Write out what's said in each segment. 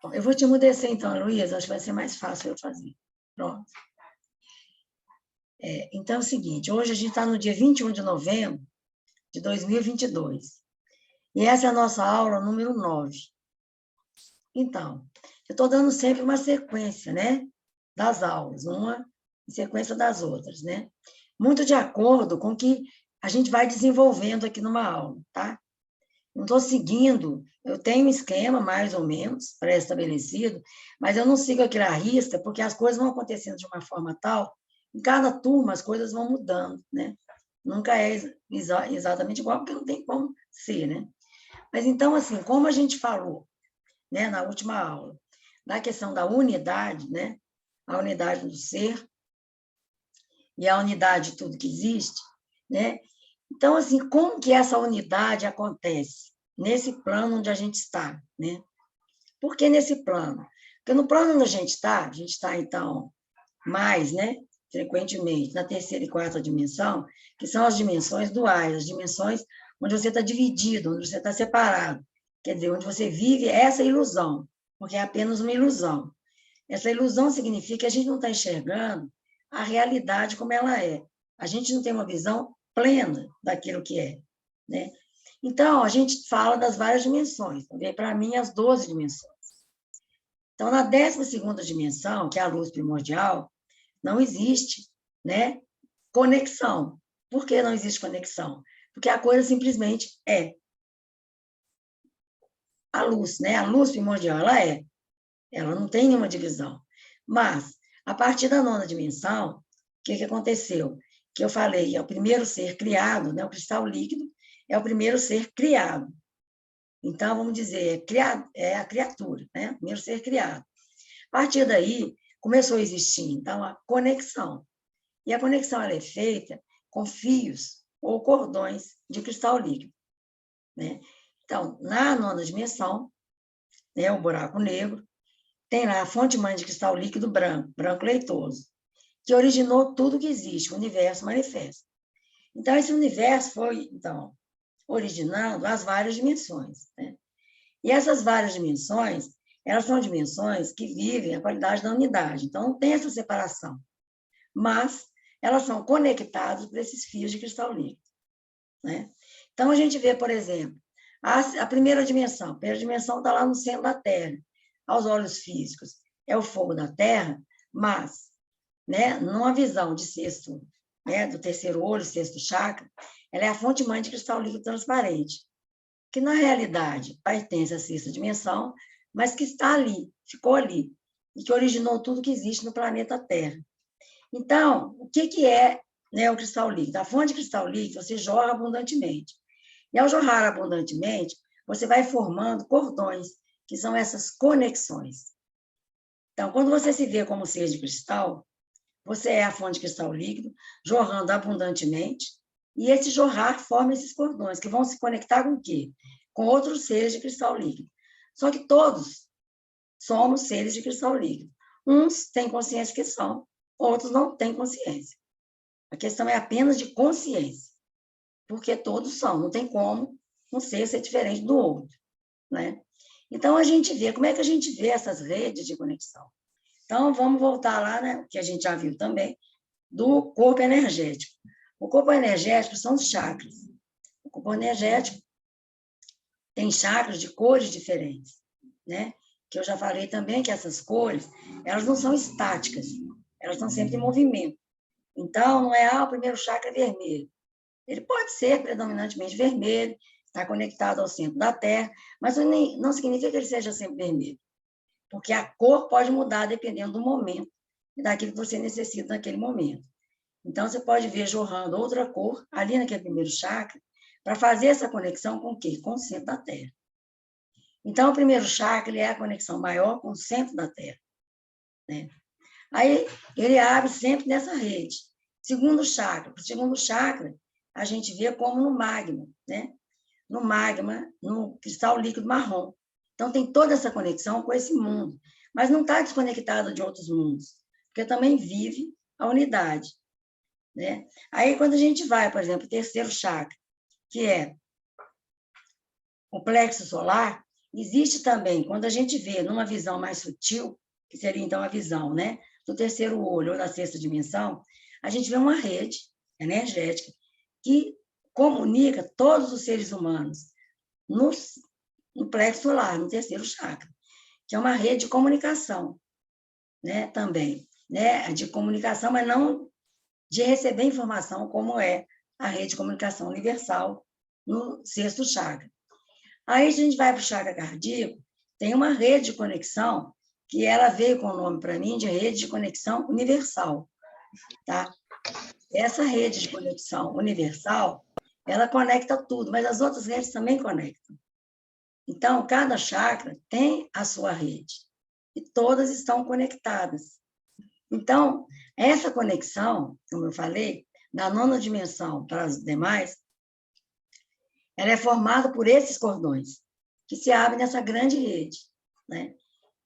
Bom, eu vou te emudecer, então, Luísa, acho que vai ser mais fácil eu fazer. Pronto. Então, é o seguinte, hoje a gente está no dia 21 de novembro de 2022. E essa é a nossa aula número 9. Então, eu estou dando sempre uma sequência, né, das aulas, uma em sequência das outras, né? Muito de acordo com o que a gente vai desenvolvendo aqui numa aula, tá? Não estou seguindo, eu tenho um esquema, mais ou menos, pré-estabelecido, mas eu não sigo aquilo à risca, porque as coisas vão acontecendo de uma forma tal, em cada turma as coisas vão mudando, né? Nunca é exatamente igual, porque não tem como ser, né? Mas então, assim, como a gente falou, né, na última aula, da questão da unidade, né? A unidade do ser e a unidade de tudo que existe, né? Então, assim, como que essa unidade acontece nesse plano onde a gente está, né? Por que nesse plano? Porque no plano onde a gente está, então, mais, né? Frequentemente, na terceira e quarta dimensão, que são as dimensões duais, as dimensões onde você está dividido, onde você está separado. Quer dizer, onde você vive essa ilusão, porque é apenas uma ilusão. Essa ilusão significa que a gente não está enxergando a realidade como ela é. A gente não tem uma visão plena daquilo que é, né? Então, a gente fala das várias dimensões. Vem para mim as 12 dimensões. Então, na 12ª dimensão, que é a luz primordial, não existe, né, conexão. Por que não existe conexão? Porque a coisa simplesmente é. A luz, né? A luz primordial, ela é. Ela não tem nenhuma divisão. Mas, a partir da 9ª dimensão, o que aconteceu? Que eu falei, é o primeiro ser criado, né? O cristal líquido é o primeiro ser criado. Então, vamos dizer, é a criatura, né? O primeiro ser criado. A partir daí, começou a existir, então, a conexão. E a conexão ela é feita com fios ou cordões de cristal líquido, né? Então, na 9ª dimensão, né, o buraco negro, tem lá a fonte-mãe de cristal líquido branco, branco leitoso, que originou tudo que existe, o universo manifesto. Então, esse universo foi, então, originando as várias dimensões, né? E essas várias dimensões, elas são dimensões que vivem a qualidade da unidade, então não tem essa separação. Mas elas são conectadas por esses fios de cristal líquido, né? Então, a gente vê, por exemplo, a primeira dimensão está lá no centro da Terra, aos olhos físicos, é o fogo da Terra, mas, né, numa visão de sexto, né, do terceiro olho, sexto chakra, ela é a fonte-mãe de cristal líquido transparente, que, na realidade, pertence à sexta dimensão, mas que está ali, ficou ali, e que originou tudo que existe no planeta Terra. Então, o que é, né, o cristal líquido? A fonte de cristal líquido você jorra abundantemente. E, ao jorrar abundantemente, você vai formando cordões, que são essas conexões. Então, quando você se vê como ser de cristal, você é a fonte de cristal líquido, jorrando abundantemente, e esse jorrar forma esses cordões, que vão se conectar com o quê? Com outros seres de cristal líquido. Só que todos somos seres de cristal líquido. Uns têm consciência que são, outros não têm consciência. A questão é apenas de consciência, porque todos são, não tem como um ser diferente do outro, né? Então, a gente vê, como é que a gente vê essas redes de conexão? Então, vamos voltar lá, né, que a gente já viu também, do corpo energético. O corpo energético são os chakras. O corpo energético tem chakras de cores diferentes, né? Que eu já falei também que essas cores, elas não são estáticas, elas estão sempre em movimento. Então, não é, o primeiro chakra é vermelho. Ele pode ser predominantemente vermelho, está conectado ao centro da Terra, mas não significa que ele seja sempre vermelho, porque a cor pode mudar dependendo do momento e daquilo que você necessita naquele momento. Então, você pode ver jorrando outra cor ali naquele primeiro chakra para fazer essa conexão com o quê? Com o centro da Terra. Então, o primeiro chakra ele é a conexão maior com o centro da Terra, né? Aí, ele abre sempre nessa rede. Segundo chakra. O segundo chakra, a gente vê como no magma, né? No magma, no cristal líquido marrom. Então, tem toda essa conexão com esse mundo, mas não está desconectado de outros mundos, porque também vive a unidade, né? Aí, quando a gente vai, por exemplo, o terceiro chakra, que é o plexo solar, Existe também, quando a gente vê numa visão mais sutil, que seria então a visão, né, do terceiro olho ou da sexta dimensão, a gente vê uma rede energética que comunica todos os seres humanos no plexo solar, no terceiro chakra, que é uma rede de comunicação, né, também, né, de comunicação, mas não de receber informação, como é a rede de comunicação universal no sexto chakra. Aí a gente vai para o chakra cardíaco, tem uma rede de conexão que ela veio com o nome para mim de rede de conexão universal, tá? Essa rede de conexão universal, ela conecta tudo, mas as outras redes também conectam. Então, cada chakra tem a sua rede e todas estão conectadas. Então, essa conexão, como eu falei, da nona dimensão para as demais, ela é formada por esses cordões que se abrem nessa grande rede, né?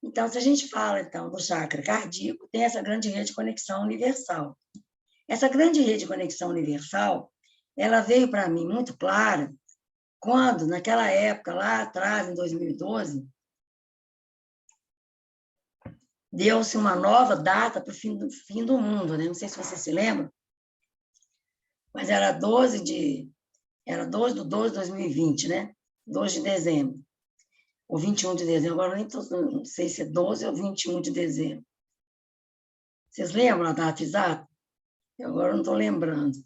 Então, se a gente fala então do chakra cardíaco, tem essa grande rede de conexão universal. Essa grande rede de conexão universal, ela veio para mim muito clara quando, naquela época, lá atrás, em 2012, deu-se uma nova data para o fim do mundo, né? Não sei se você se lembra, mas era 12 de 12 de 2020, né? 2 de dezembro, ou 21 de dezembro, agora nem não sei se é 12 ou 21 de dezembro. Vocês lembram a data exata? Eu agora não estou lembrando.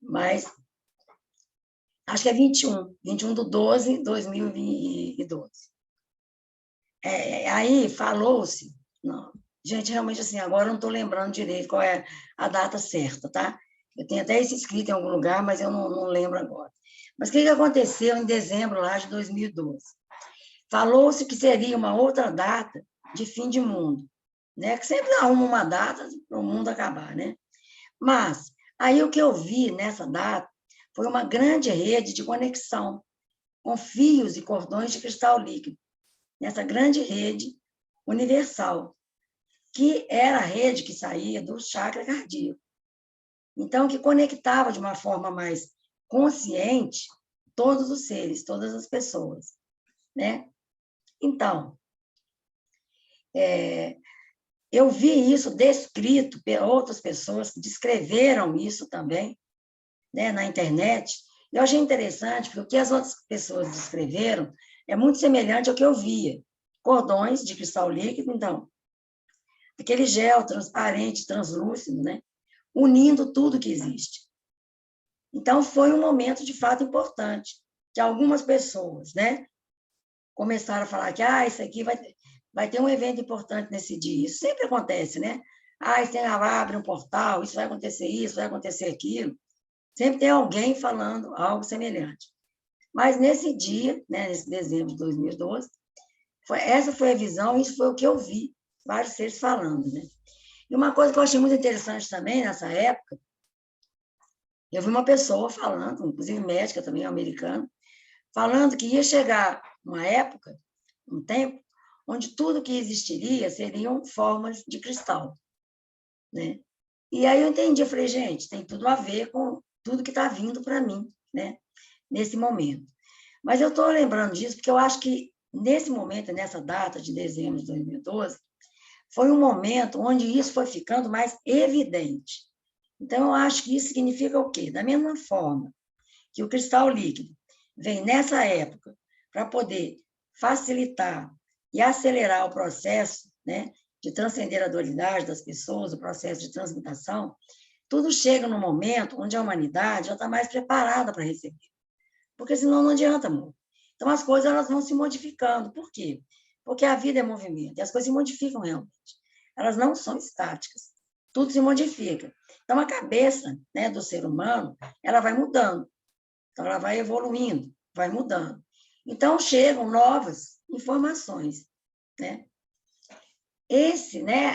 Mas acho que é 21 de 12 de 2012. Aí falou-se, gente, realmente assim, agora eu não estou lembrando direito qual é a data certa, tá? Eu tenho até isso escrito em algum lugar, mas eu não lembro agora. Mas o que aconteceu em dezembro lá de 2012? Falou-se que seria uma outra data de fim de mundo, né? Que sempre arruma uma data para o mundo acabar, né? Mas aí o que eu vi nessa data foi uma grande rede de conexão com fios e cordões de cristal líquido, nessa grande rede universal, que era a rede que saía do chakra cardíaco. Então, que conectava de uma forma mais consciente todos os seres, todas as pessoas, né? Então, eu vi isso descrito por outras pessoas que descreveram isso também, né, na internet. Eu achei interessante, porque o que as outras pessoas descreveram é muito semelhante ao que eu via. Cordões de cristal líquido, então, aquele gel transparente, translúcido, né, unindo tudo que existe. Então, foi um momento, de fato, importante, que algumas pessoas, né, começaram a falar que isso aqui vai ter um evento importante nesse dia. Isso sempre acontece, né? Isso abre um portal, isso, vai acontecer aquilo. Sempre tem alguém falando algo semelhante. Mas nesse dia, né, nesse dezembro de 2012, essa foi a visão, isso foi o que eu vi vários seres falando, né? E uma coisa que eu achei muito interessante também nessa época, eu vi uma pessoa falando, inclusive médica também, americana, falando que ia chegar uma época, um tempo, onde tudo que existiria seriam formas de cristal, né? E aí eu entendi, eu falei, gente, tem tudo a ver com tudo que está vindo para mim, né? Nesse momento. Mas eu estou lembrando disso porque eu acho que nesse momento, nessa data de dezembro de 2012, foi um momento onde isso foi ficando mais evidente. Então, eu acho que isso significa o quê? Da mesma forma que o cristal líquido vem nessa época para poder facilitar e acelerar o processo, né, de transcender a dualidade das pessoas, o processo de transmutação, tudo chega no momento onde a humanidade já está mais preparada para receber. Porque senão não adianta, amor. Então, as coisas elas vão se modificando. Por quê? Porque a vida é movimento, e as coisas se modificam realmente. Elas não são estáticas. Tudo se modifica. Então, a cabeça, né, do ser humano, ela vai mudando. Então, ela vai evoluindo, vai mudando. Então, chegam novas informações, né?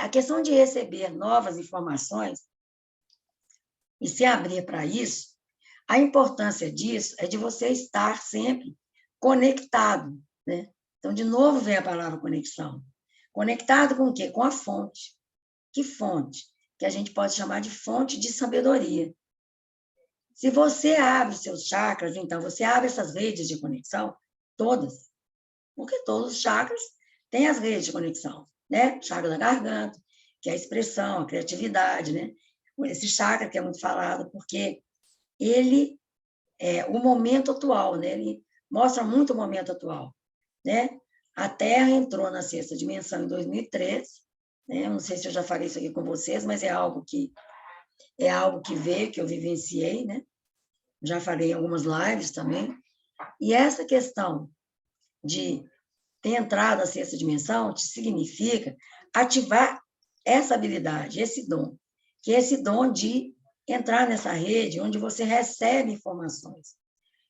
A questão de receber novas informações e se abrir para isso, a importância disso é de você estar sempre conectado, né? Então, de novo vem a palavra conexão. Conectado com o quê? Com a fonte. Que fonte? Que a gente pode chamar de fonte de sabedoria. Se você abre os seus chakras, então, você abre essas redes de conexão, todas, porque todos os chakras têm as redes de conexão, né? O chakra da garganta, que é a expressão, a criatividade, né? Esse chakra que é muito falado, porque ele é o momento atual, né? Ele mostra muito o momento atual, né? A Terra entrou na sexta dimensão em 2013, né? Eu não sei se eu já falei isso aqui com vocês, mas é algo que veio, que eu vivenciei, né? Já falei em algumas lives também. E essa questão de ter entrado na sexta dimensão significa ativar essa habilidade, esse dom, que é esse dom de entrar nessa rede onde você recebe informações.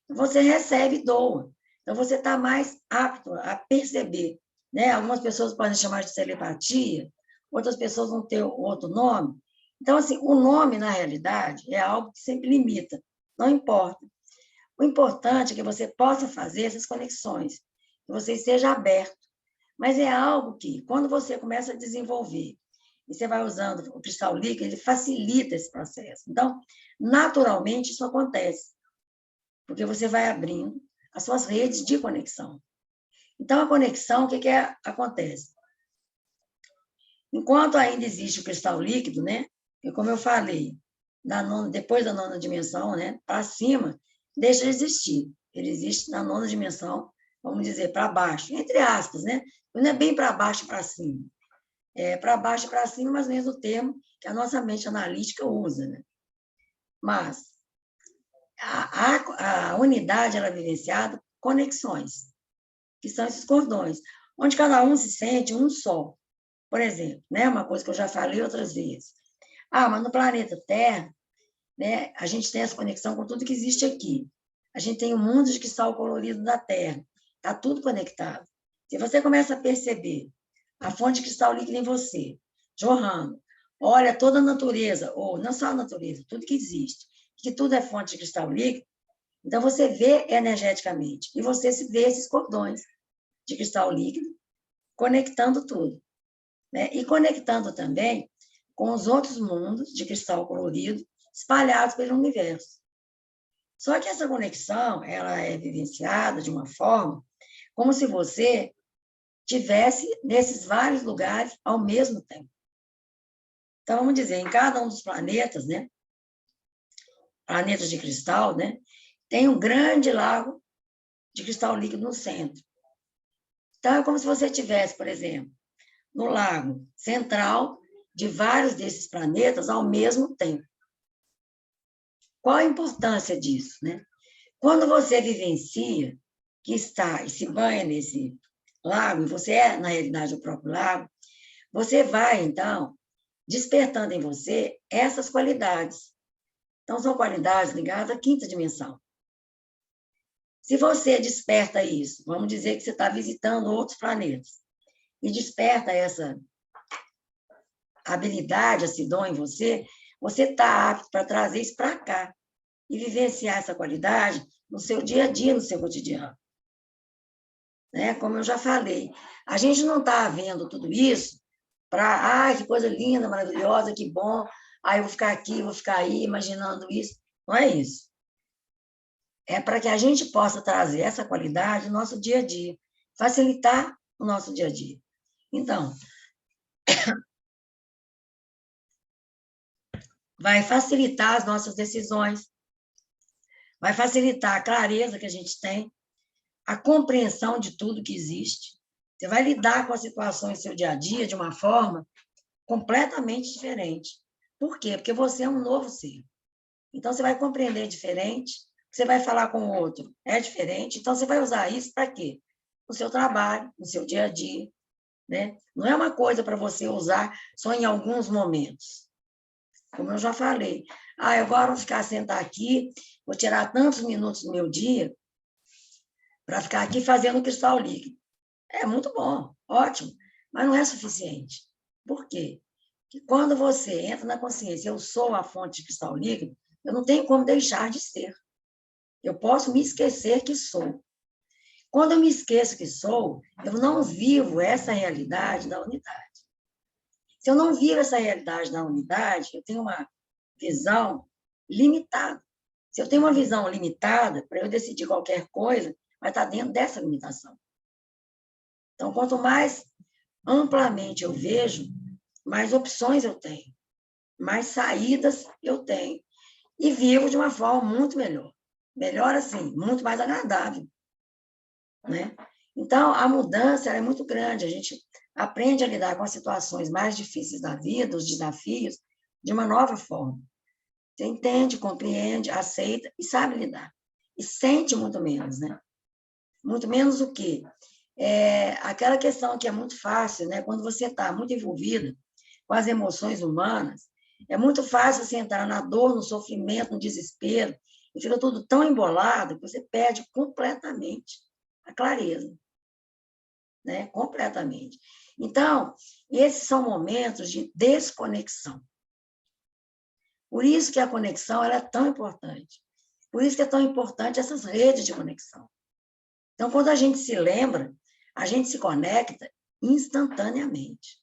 Você recebe e doa. Então, você está mais apto a perceber. Né? Algumas pessoas podem chamar de telepatia, outras pessoas vão ter outro nome. Então, assim, o nome, na realidade, é algo que sempre limita, não importa. O importante é que você possa fazer essas conexões, que você esteja aberto. Mas é algo que, quando você começa a desenvolver, e você vai usando o cristal líquido, ele facilita esse processo. Então, naturalmente, isso acontece, porque você vai abrindo as suas redes de conexão. Então, a conexão, o que acontece? Enquanto ainda existe o cristal líquido, né? E como eu falei, depois da nona dimensão, né? Para cima, deixa de existir. Ele existe na nona dimensão, vamos dizer, para baixo, entre aspas, né? Não é bem para baixo e para cima. É para baixo e para cima, mas mesmo o termo que a nossa mente analítica usa, né? Mas a unidade ela é vivenciada conexões, que são esses cordões, onde cada um se sente um só. Por exemplo, né, uma coisa que eu já falei outras vezes. Mas no planeta Terra, né, a gente tem essa conexão com tudo que existe aqui. A gente tem o mundo de cristal colorido da Terra. Está tudo conectado. Se você começa a perceber a fonte de cristal líquido em você, jorrando, olha toda a natureza, ou não só a natureza, tudo que existe, que tudo é fonte de cristal líquido, então você vê energeticamente, e você se vê esses cordões de cristal líquido conectando tudo. Né? E conectando também com os outros mundos de cristal colorido espalhados pelo universo. Só que essa conexão ela é vivenciada de uma forma como se você tivesse nesses vários lugares ao mesmo tempo. Então, vamos dizer, em cada um dos planetas, né, planetas de cristal, né, tem um grande lago de cristal líquido no centro. Então, é como se você tivesse, por exemplo, no lago central de vários desses planetas ao mesmo tempo. Qual a importância disso, né? Quando você vivencia que está e se banha nesse lago, e você é, na realidade, o próprio lago, você vai, então, despertando em você essas qualidades. Então, são qualidades ligadas à quinta dimensão. Se você desperta isso, vamos dizer que você está visitando outros planetas, e desperta essa habilidade, esse dom em você, você está apto para trazer isso para cá e vivenciar essa qualidade no seu dia a dia, no seu cotidiano. Né? Como eu já falei, a gente não está vendo tudo isso para, que coisa linda, maravilhosa, que bom, eu vou ficar aqui, vou ficar aí, imaginando isso. Não é isso. É para que a gente possa trazer essa qualidade no nosso dia a dia, facilitar o nosso dia a dia. Então, vai facilitar as nossas decisões, vai facilitar a clareza que a gente tem, a compreensão de tudo que existe. Você vai lidar com as situações do seu dia a dia de uma forma completamente diferente. Por quê? Porque você é um novo ser. Então, você vai compreender diferente, você vai falar com o outro é diferente, então você vai usar isso para quê? No seu trabalho, no seu dia a dia. Né? Não é uma coisa para você usar só em alguns momentos. Como eu já falei. Eu agora vou ficar sentar aqui, vou tirar tantos minutos do meu dia para ficar aqui fazendo cristal líquido. É muito bom, ótimo, mas não é suficiente. Por quê? Porque quando você entra na consciência, eu sou a fonte de cristal líquido, eu não tenho como deixar de ser. Eu posso me esquecer que sou. Quando eu me esqueço que sou, eu não vivo essa realidade da unidade. Se eu não vivo essa realidade da unidade, eu tenho uma visão limitada. Se eu tenho uma visão limitada, para eu decidir qualquer coisa, vai estar dentro dessa limitação. Então, quanto mais amplamente eu vejo, mais opções eu tenho, mais saídas eu tenho. E vivo de uma forma muito melhor. Melhor assim, muito mais agradável, né? Então, a mudança é muito grande. A gente aprende a lidar com as situações mais difíceis da vida, os desafios, de uma nova forma. Você entende, compreende, aceita e sabe lidar. E sente muito menos, né? Muito menos o quê? Aquela questão que é muito fácil, né? Quando você está muito envolvido com as emoções humanas, é muito fácil você entrar na dor, no sofrimento, no desespero, e fica tudo tão embolado que você perde completamente a clareza, né? Completamente. Então, esses são momentos de desconexão. Por isso que a conexão ela é tão importante. Por isso que é tão importante essas redes de conexão. Então, quando a gente se lembra, a gente se conecta instantaneamente.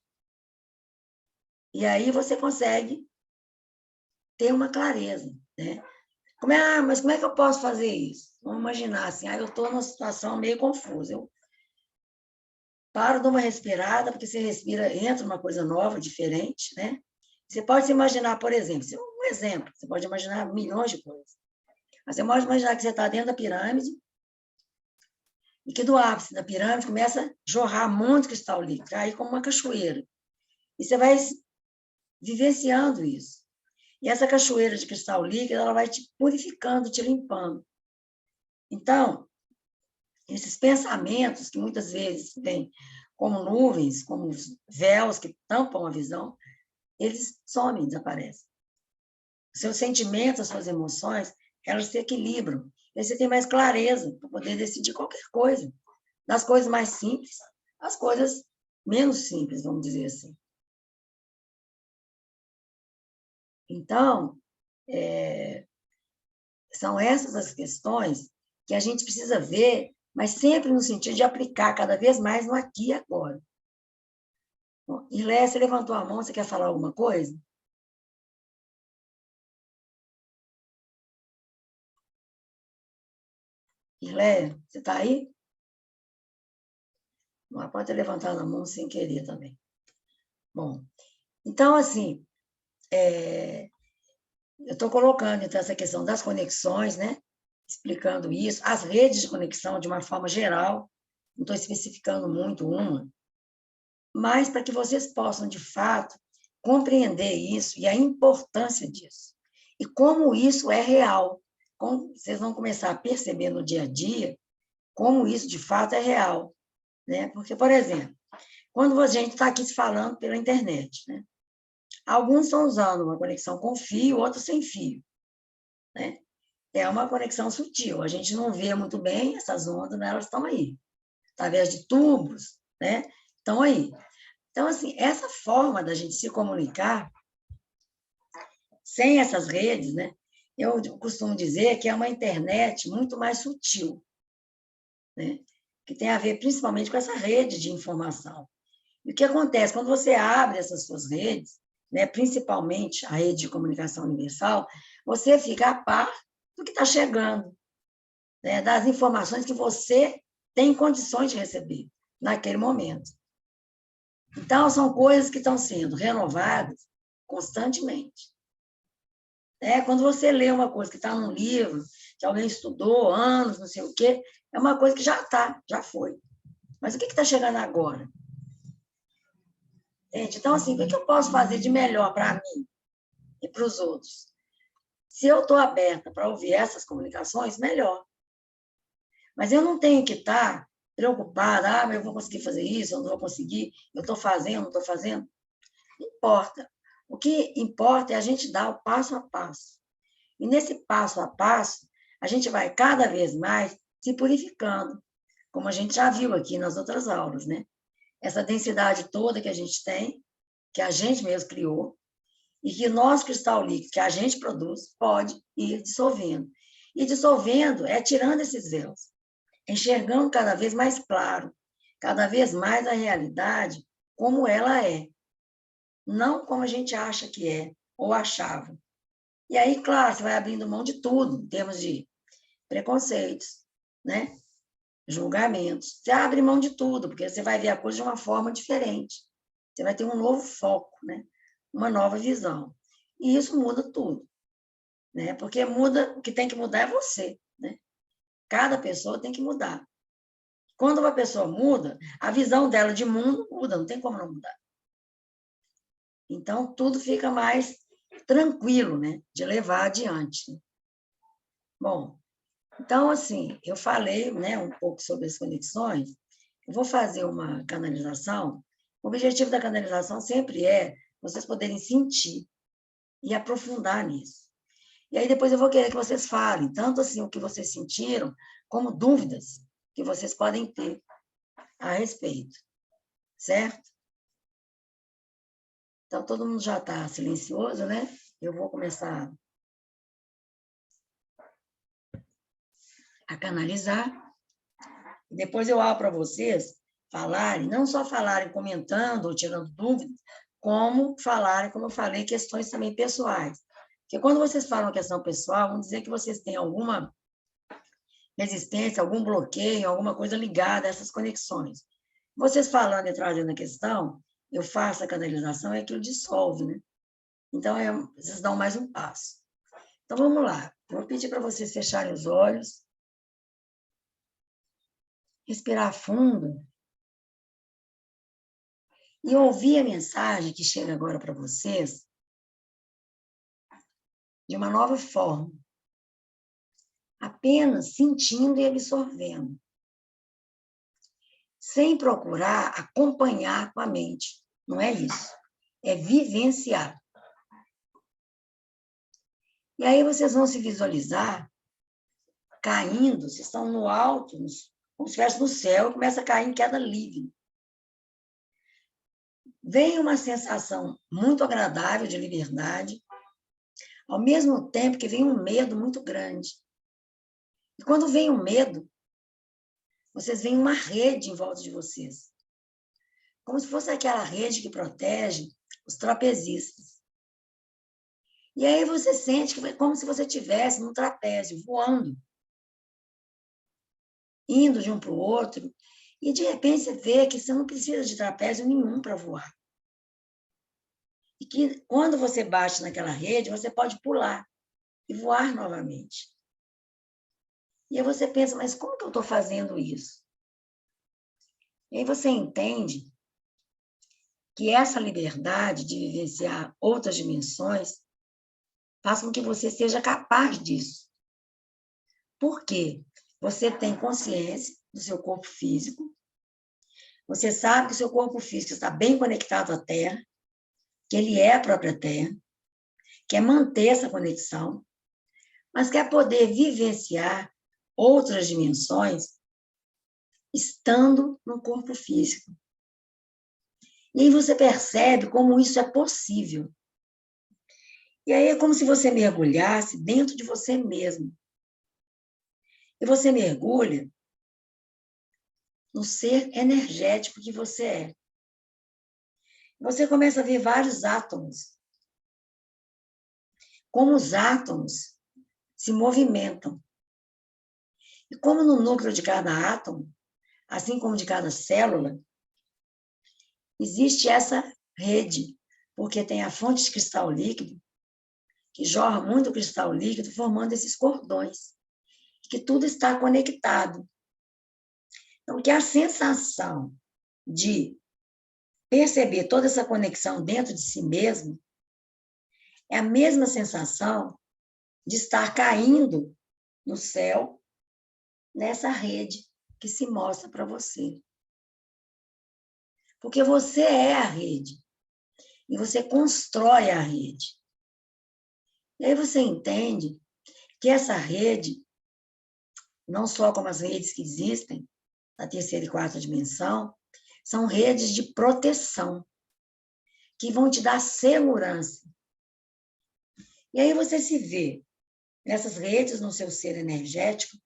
E aí você consegue ter uma clareza, né? Mas como é que eu posso fazer isso? Vamos imaginar assim, eu estou numa situação meio confusa. Eu paro, dou uma respirada, porque você respira, entra uma coisa nova, diferente, né? Você pode se imaginar, por exemplo, um exemplo, você pode imaginar milhões de coisas. Mas você pode imaginar que você está dentro da pirâmide e que do ápice da pirâmide começa a jorrar muito cristal líquido, cair como uma cachoeira. E você vai vivenciando isso. E essa cachoeira de cristal líquido, ela vai te purificando, te limpando. Então, esses pensamentos que muitas vezes vêm como nuvens, como véus que tampam a visão, eles somem, desaparecem. Seus sentimentos, as suas emoções, elas se equilibram. E você tem mais clareza para poder decidir qualquer coisa. Das coisas mais simples, às coisas menos simples, vamos dizer assim. Então, são essas as questões que a gente precisa ver, mas sempre no sentido de aplicar cada vez mais no aqui e agora. Ilé, você levantou a mão, você quer falar alguma coisa? Ilé, você está aí? Não pode ter levantado a mão sem querer também. Bom, então, assim, eu estou colocando então, essa questão das conexões, né? Explicando isso, as redes de conexão de uma forma geral, não estou especificando muito uma, mas para que vocês possam, de fato, compreender isso e a importância disso. E como isso é real. Como vocês vão começar a perceber no dia a dia como isso, de fato, é real. Né? Porque, por exemplo, quando a gente está aqui se falando pela internet, né? Alguns estão usando uma conexão com fio, outros sem fio. Né? É uma conexão sutil. A gente não vê muito bem essas ondas, mas elas estão aí. Através de tubos, né? Estão aí. Então, assim, essa forma da gente se comunicar, sem essas redes, né? Eu costumo dizer que é uma internet muito mais sutil, né? Que tem a ver principalmente com essa rede de informação. E o que acontece? Quando você abre essas suas redes, né, principalmente a rede de comunicação universal, você fica a par do que está chegando, né, das informações que você tem condições de receber naquele momento. Então, são coisas que estão sendo renovadas constantemente. Quando você lê uma coisa que está num livro, que alguém estudou anos, não sei o quê, é uma coisa que já está, já foi. Mas o que está chegando agora? Gente, então, assim, o que eu posso fazer de melhor para mim e para os outros? Se eu estou aberta para ouvir essas comunicações, melhor. Mas eu não tenho que estar preocupada, mas eu vou conseguir fazer isso, eu não vou conseguir, eu estou fazendo, não estou fazendo. Não importa. O que importa é a gente dar o passo a passo. E nesse passo a passo, a gente vai cada vez mais se purificando, como a gente já viu aqui nas outras aulas, né? Essa densidade toda que a gente tem, que a gente mesmo criou, e que o nosso cristal líquido, que a gente produz, pode ir dissolvendo. E dissolvendo é tirando esses véus, enxergando cada vez mais claro, cada vez mais a realidade como ela é, não como a gente acha que é, ou achava. E aí, claro, você vai abrindo mão de tudo, em termos de preconceitos, né? julgamentos. Você abre mão de tudo, porque você vai ver a coisa de uma forma diferente. Você vai ter um novo foco, né? Uma nova visão. E isso muda tudo, né? Porque muda, o que tem que mudar é você, né? Cada pessoa tem que mudar. Quando uma pessoa muda, a visão dela de mundo muda, não tem como não mudar. Então, tudo fica mais tranquilo, né? De levar adiante. Bom, então, assim, eu falei, né, um pouco sobre as conexões. Eu vou fazer uma canalização. O objetivo da canalização sempre é vocês poderem sentir e aprofundar nisso. E aí depois eu vou querer que vocês falem, tanto assim o que vocês sentiram, como dúvidas que vocês podem ter a respeito, certo? Então, todo mundo já está silencioso, né? Eu vou começar a canalizar. E depois eu abro para vocês falarem, não só falarem comentando ou tirando dúvidas, como falarem, como eu falei, questões também pessoais. Porque quando vocês falam questão pessoal, vão dizer que vocês têm alguma resistência, algum bloqueio, alguma coisa ligada a essas conexões. Vocês falando e trazendo a questão, eu faço a canalização e aquilo dissolve, né? Então, vocês dão mais um passo. Então, vamos lá. Eu vou pedir para vocês fecharem os olhos, respirar fundo e ouvir a mensagem que chega agora para vocês de uma nova forma, apenas sentindo e absorvendo, sem procurar acompanhar com a mente. Não é isso. É vivenciar. E aí vocês vão se visualizar caindo, vocês estão no alto, como se estivesse no céu, e começa a cair em queda livre. Vem uma sensação muito agradável de liberdade, ao mesmo tempo que vem um medo muito grande. E quando vem o medo, vocês veem uma rede em volta de vocês. Como se fosse aquela rede que protege os trapezistas. E aí você sente que é como se você estivesse num trapézio, voando, indo de um para o outro, e de repente você vê que você não precisa de trapézio nenhum para voar. E que quando você bate naquela rede, você pode pular e voar novamente. E aí você pensa, mas como que eu estou fazendo isso? E aí você entende que essa liberdade de vivenciar outras dimensões faz com que você seja capaz disso. Por quê? Você tem consciência do seu corpo físico, você sabe que o seu corpo físico está bem conectado à Terra, que ele é a própria Terra, quer manter essa conexão, mas quer poder vivenciar outras dimensões estando no corpo físico. E aí você percebe como isso é possível. E aí é como se você mergulhasse dentro de você mesmo. E você mergulha no ser energético que você é. Você começa a ver vários átomos. Como os átomos se movimentam. E como no núcleo de cada átomo, assim como de cada célula, existe essa rede, porque tem a fonte de cristal líquido, que jorra muito cristal líquido, formando esses cordões, que tudo está conectado. Então, que a sensação de perceber toda essa conexão dentro de si mesmo é a mesma sensação de estar caindo no céu, nessa rede que se mostra para você. Porque você é a rede. E você constrói a rede. E aí você entende que essa rede, não só como as redes que existem na terceira e quarta dimensão, são redes de proteção, que vão te dar segurança. E aí você se vê nessas redes, no seu ser energético,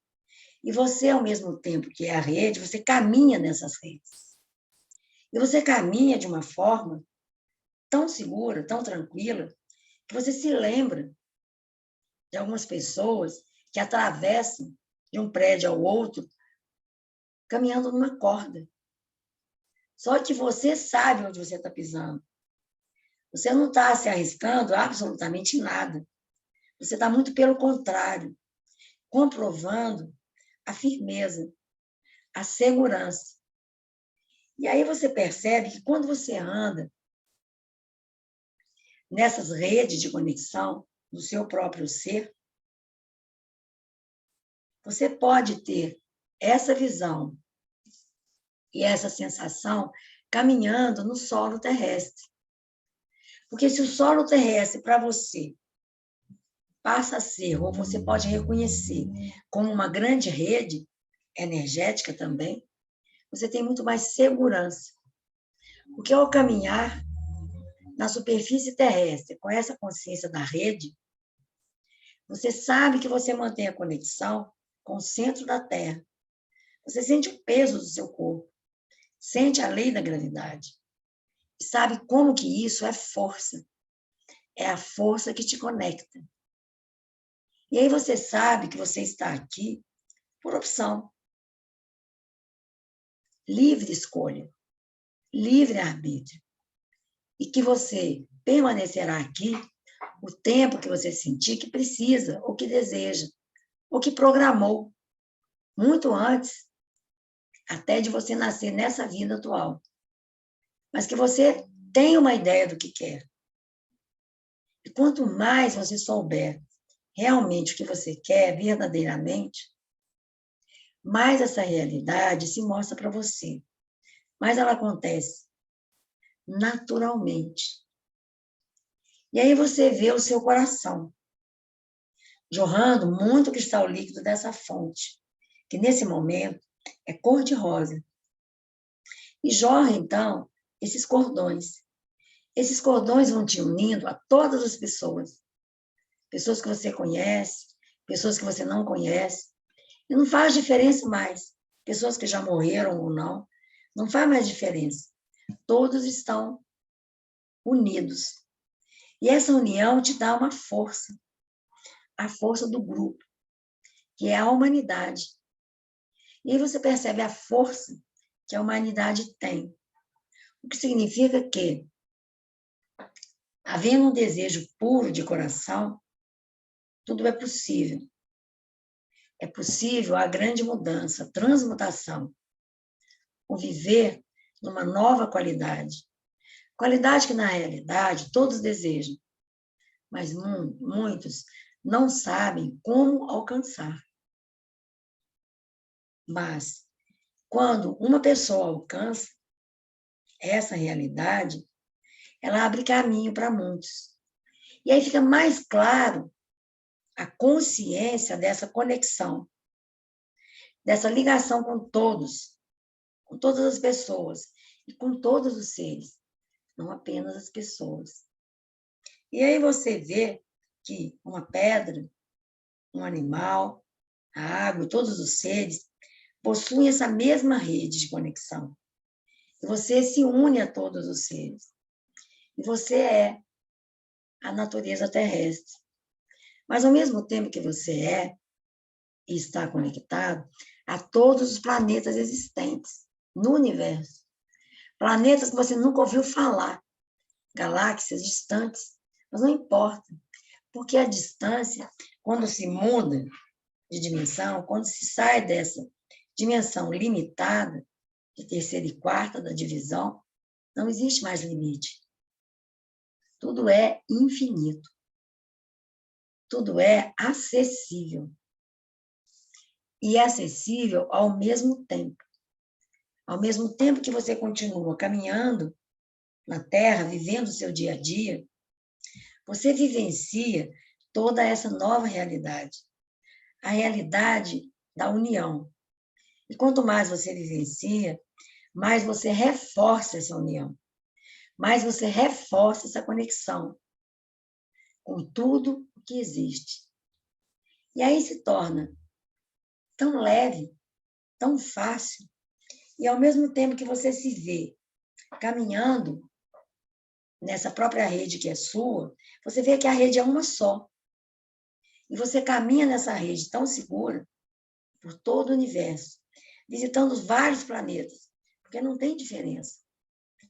e você, ao mesmo tempo que é a rede, você caminha nessas redes. E você caminha de uma forma tão segura, tão tranquila, que você se lembra de algumas pessoas que atravessam de um prédio ao outro caminhando numa corda. Só que você sabe onde você está pisando. Você não está se arriscando absolutamente nada. Você está muito pelo contrário, comprovando a firmeza, a segurança. E aí você percebe que quando você anda nessas redes de conexão do seu próprio ser, você pode ter essa visão e essa sensação caminhando no solo terrestre. Porque se o solo terrestre para você passa a ser, ou você pode reconhecer como uma grande rede energética também, você tem muito mais segurança. Porque ao caminhar na superfície terrestre com essa consciência da rede, você sabe que você mantém a conexão com o centro da Terra. Você sente o peso do seu corpo, sente a lei da gravidade. E sabe como que isso é força. É a força que te conecta. E aí você sabe que você está aqui por opção. Livre escolha, livre arbítrio. E que você permanecerá aqui o tempo que você sentir que precisa, ou que deseja, ou que programou, muito antes até de você nascer nessa vida atual. Mas que você tenha uma ideia do que quer. E quanto mais você souber realmente o que você quer verdadeiramente, mais essa realidade se mostra para você. Mais ela acontece naturalmente. E aí você vê o seu coração jorrando muito cristal líquido dessa fonte, que nesse momento é cor-de-rosa. E jorra, então, esses cordões. Esses cordões vão te unindo a todas as pessoas. Pessoas que você conhece, pessoas que você não conhece. E não faz diferença mais. Pessoas que já morreram ou não. Não faz mais diferença. Todos estão unidos. E essa união te dá uma força. A força do grupo, que é a humanidade. E aí você percebe a força que a humanidade tem. O que significa que, havendo um desejo puro de coração, tudo é possível. É possível a grande mudança, a transmutação, o viver numa nova qualidade. Qualidade que, na realidade, todos desejam, mas muitos não sabem como alcançar. Mas, quando uma pessoa alcança essa realidade, ela abre caminho para muitos. E aí fica mais claro a consciência dessa conexão, dessa ligação com todas as pessoas e com todos os seres, não apenas as pessoas. E aí você vê que uma pedra, um animal, a água e todos os seres possuem essa mesma rede de conexão. E você se une a todos os seres. E você é a natureza terrestre. Mas, ao mesmo tempo que você é e está conectado a todos os planetas existentes no universo. Planetas que você nunca ouviu falar, galáxias distantes, mas não importa, porque a distância, quando se muda de dimensão, quando se sai dessa dimensão limitada, de terceira e quarta da divisão, não existe mais limite. Tudo é infinito. Tudo é acessível. E é acessível ao mesmo tempo. Ao mesmo tempo que você continua caminhando na Terra, vivendo o seu dia a dia, você vivencia toda essa nova realidade. A realidade da união. E quanto mais você vivencia, mais você reforça essa união. Mais você reforça essa conexão com tudo o que existe. E aí se torna tão leve, tão fácil, e ao mesmo tempo que você se vê caminhando nessa própria rede que é sua, você vê que a rede é uma só. E você caminha nessa rede tão segura por todo o universo, visitando os vários planetas, porque não tem diferença.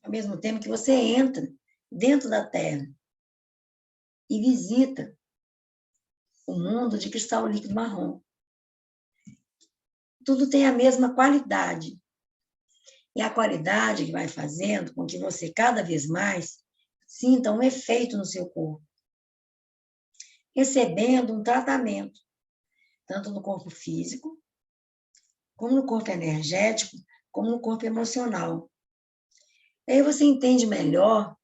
Ao mesmo tempo que você entra dentro da Terra e visita o mundo de cristal líquido marrom. Tudo tem a mesma qualidade. E a qualidade que vai fazendo com que você, cada vez mais, sinta um efeito no seu corpo, recebendo um tratamento, tanto no corpo físico, como no corpo energético, como no corpo emocional. Aí você entende melhor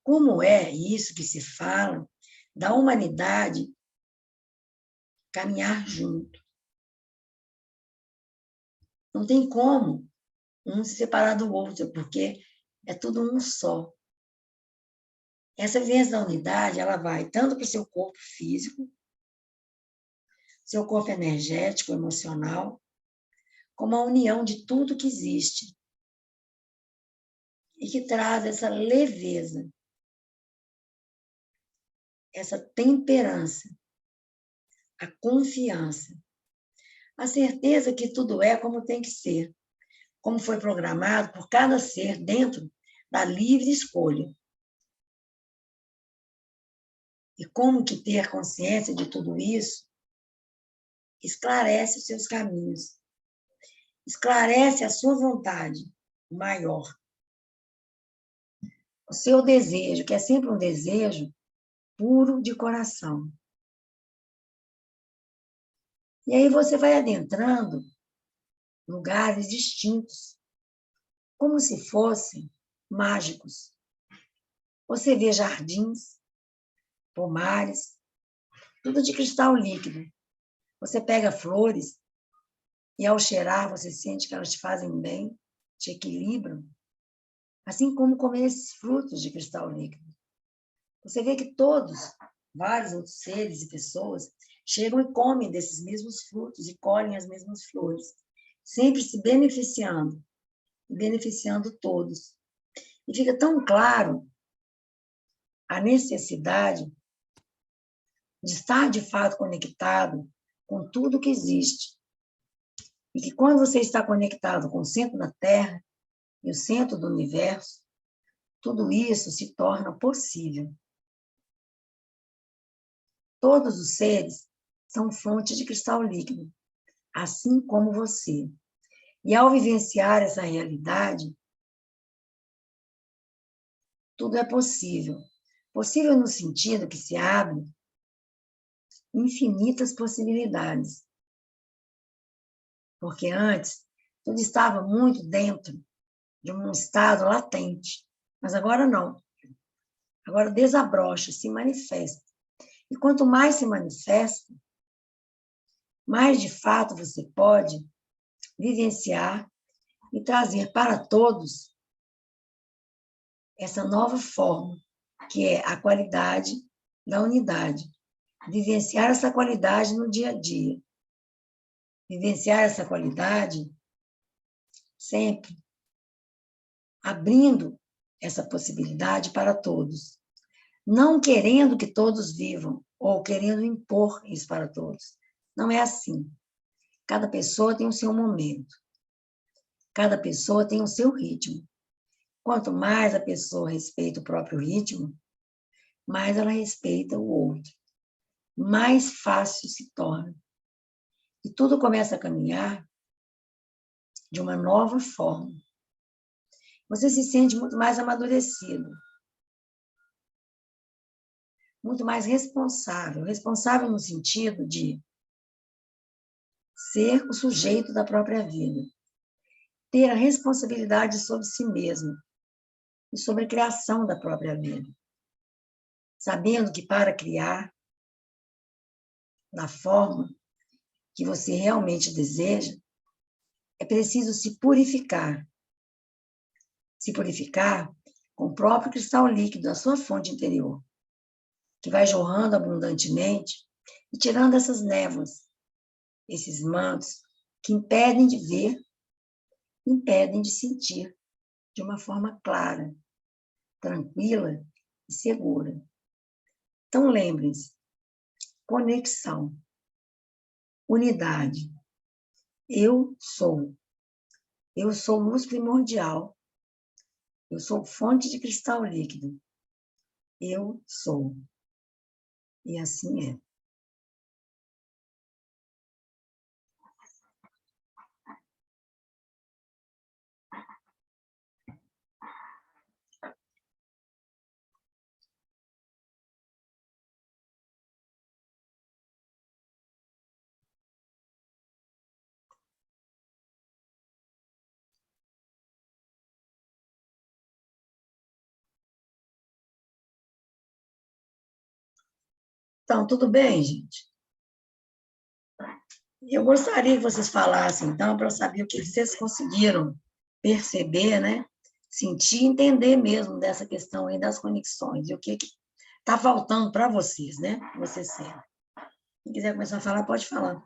como é isso que se fala da humanidade caminhar junto. Não tem como um se separar do outro, porque é tudo um só. Essa vivência da unidade, ela vai tanto para o seu corpo físico, seu corpo energético, emocional, como a união de tudo que existe. E que traz essa leveza, essa temperança, a confiança, a certeza que tudo é como tem que ser, como foi programado por cada ser dentro da livre escolha. E como que ter consciência de tudo isso esclarece os seus caminhos, esclarece a sua vontade maior. O seu desejo, que é sempre um desejo puro de coração. E aí você vai adentrando lugares distintos, como se fossem mágicos. Você vê jardins, pomares, tudo de cristal líquido. Você pega flores e, ao cheirar, você sente que elas te fazem bem, te equilibram, assim como comer esses frutos de cristal líquido. Você vê que todos, vários outros seres e pessoas, chegam e comem desses mesmos frutos e colhem as mesmas flores, sempre se beneficiando, e beneficiando todos. E fica tão claro a necessidade de estar, de fato, conectado com tudo que existe. E que quando você está conectado com o centro da Terra e o centro do universo, tudo isso se torna possível. Todos os seres são fonte de cristal líquido, assim como você. E ao vivenciar essa realidade, tudo é possível. Possível no sentido que se abre infinitas possibilidades. Porque antes, tudo estava muito dentro de um estado latente. Mas agora não. Agora desabrocha, se manifesta. E quanto mais se manifesta, mais de fato você pode vivenciar e trazer para todos essa nova forma, que é a qualidade da unidade. Vivenciar essa qualidade no dia a dia. Vivenciar essa qualidade sempre abrindo essa possibilidade para todos. Não querendo que todos vivam, ou querendo impor isso para todos. Não é assim. Cada pessoa tem o seu momento. Cada pessoa tem o seu ritmo. Quanto mais a pessoa respeita o próprio ritmo, mais ela respeita o outro. Mais fácil se torna. E tudo começa a caminhar de uma nova forma. Você se sente muito mais amadurecido. Muito mais responsável. Responsável no sentido de ser o sujeito da própria vida. Ter a responsabilidade sobre si mesmo e sobre a criação da própria vida. Sabendo que para criar da forma que você realmente deseja, é preciso se purificar. Se purificar com o próprio cristal líquido da sua fonte interior, que vai jorrando abundantemente e tirando essas névoas, esses mantos que impedem de ver, impedem de sentir de uma forma clara, tranquila e segura. Então, lembrem-se, conexão, unidade, Eu sou. Eu sou luz primordial. Eu sou fonte de cristal líquido. Eu sou. E assim é. Então, tudo bem, gente? Eu gostaria que vocês falassem, então, para eu saber o que vocês conseguiram perceber, né? Sentir, entender mesmo dessa questão aí das conexões, e o que está faltando para vocês, né? Vocês sentem. Quem quiser começar a falar, pode falar.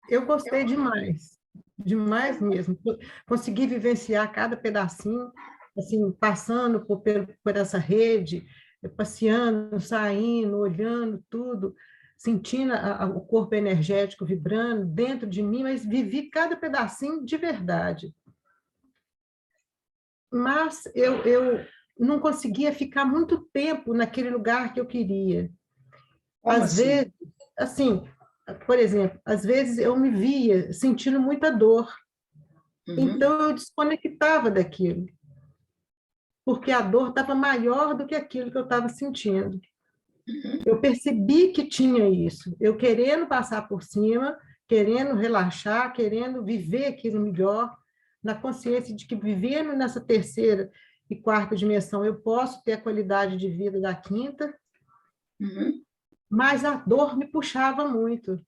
Eu gostei demais, demais mesmo. Consegui vivenciar cada pedacinho, assim, passando por essa rede, passeando, saindo, olhando tudo, sentindo o corpo energético vibrando dentro de mim, mas vivi cada pedacinho de verdade. Mas eu não conseguia ficar muito tempo naquele lugar que eu queria. Como Às assim? vezes, assim, por exemplo, às vezes eu me via sentindo muita dor, Uhum, então eu desconectava daquilo, porque a dor estava maior do que aquilo que eu estava sentindo. uhum, Eu percebi que tinha isso, eu querendo passar por cima, querendo relaxar, querendo viver aquilo melhor, na consciência de que vivendo nessa terceira e quarta dimensão eu posso ter a qualidade de vida da quinta, uhum. mas a dor me puxava muito.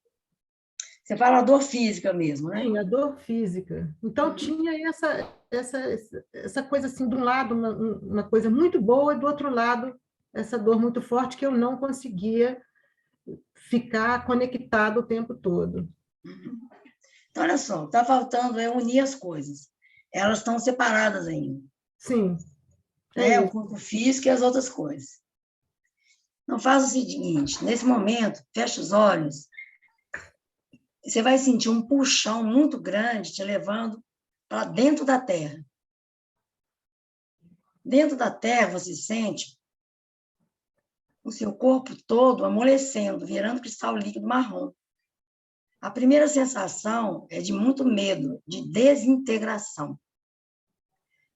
Você fala dor física mesmo, né? Sim, a dor física. Então, Uhum. tinha essa coisa assim, de um lado, uma coisa muito boa, e do outro lado, essa dor muito forte que eu não conseguia ficar conectado o tempo todo. Uhum. Então, olha só, está faltando é unir as coisas. Elas estão separadas ainda, Sim, é né? O isso. corpo físico e as outras coisas. Então, faz o seguinte, nesse momento, fecha os olhos, você vai sentir um puxão muito grande te levando para dentro da Terra. Dentro da Terra, você sente o seu corpo todo amolecendo, virando cristal líquido marrom. A primeira sensação é de muito medo, de desintegração.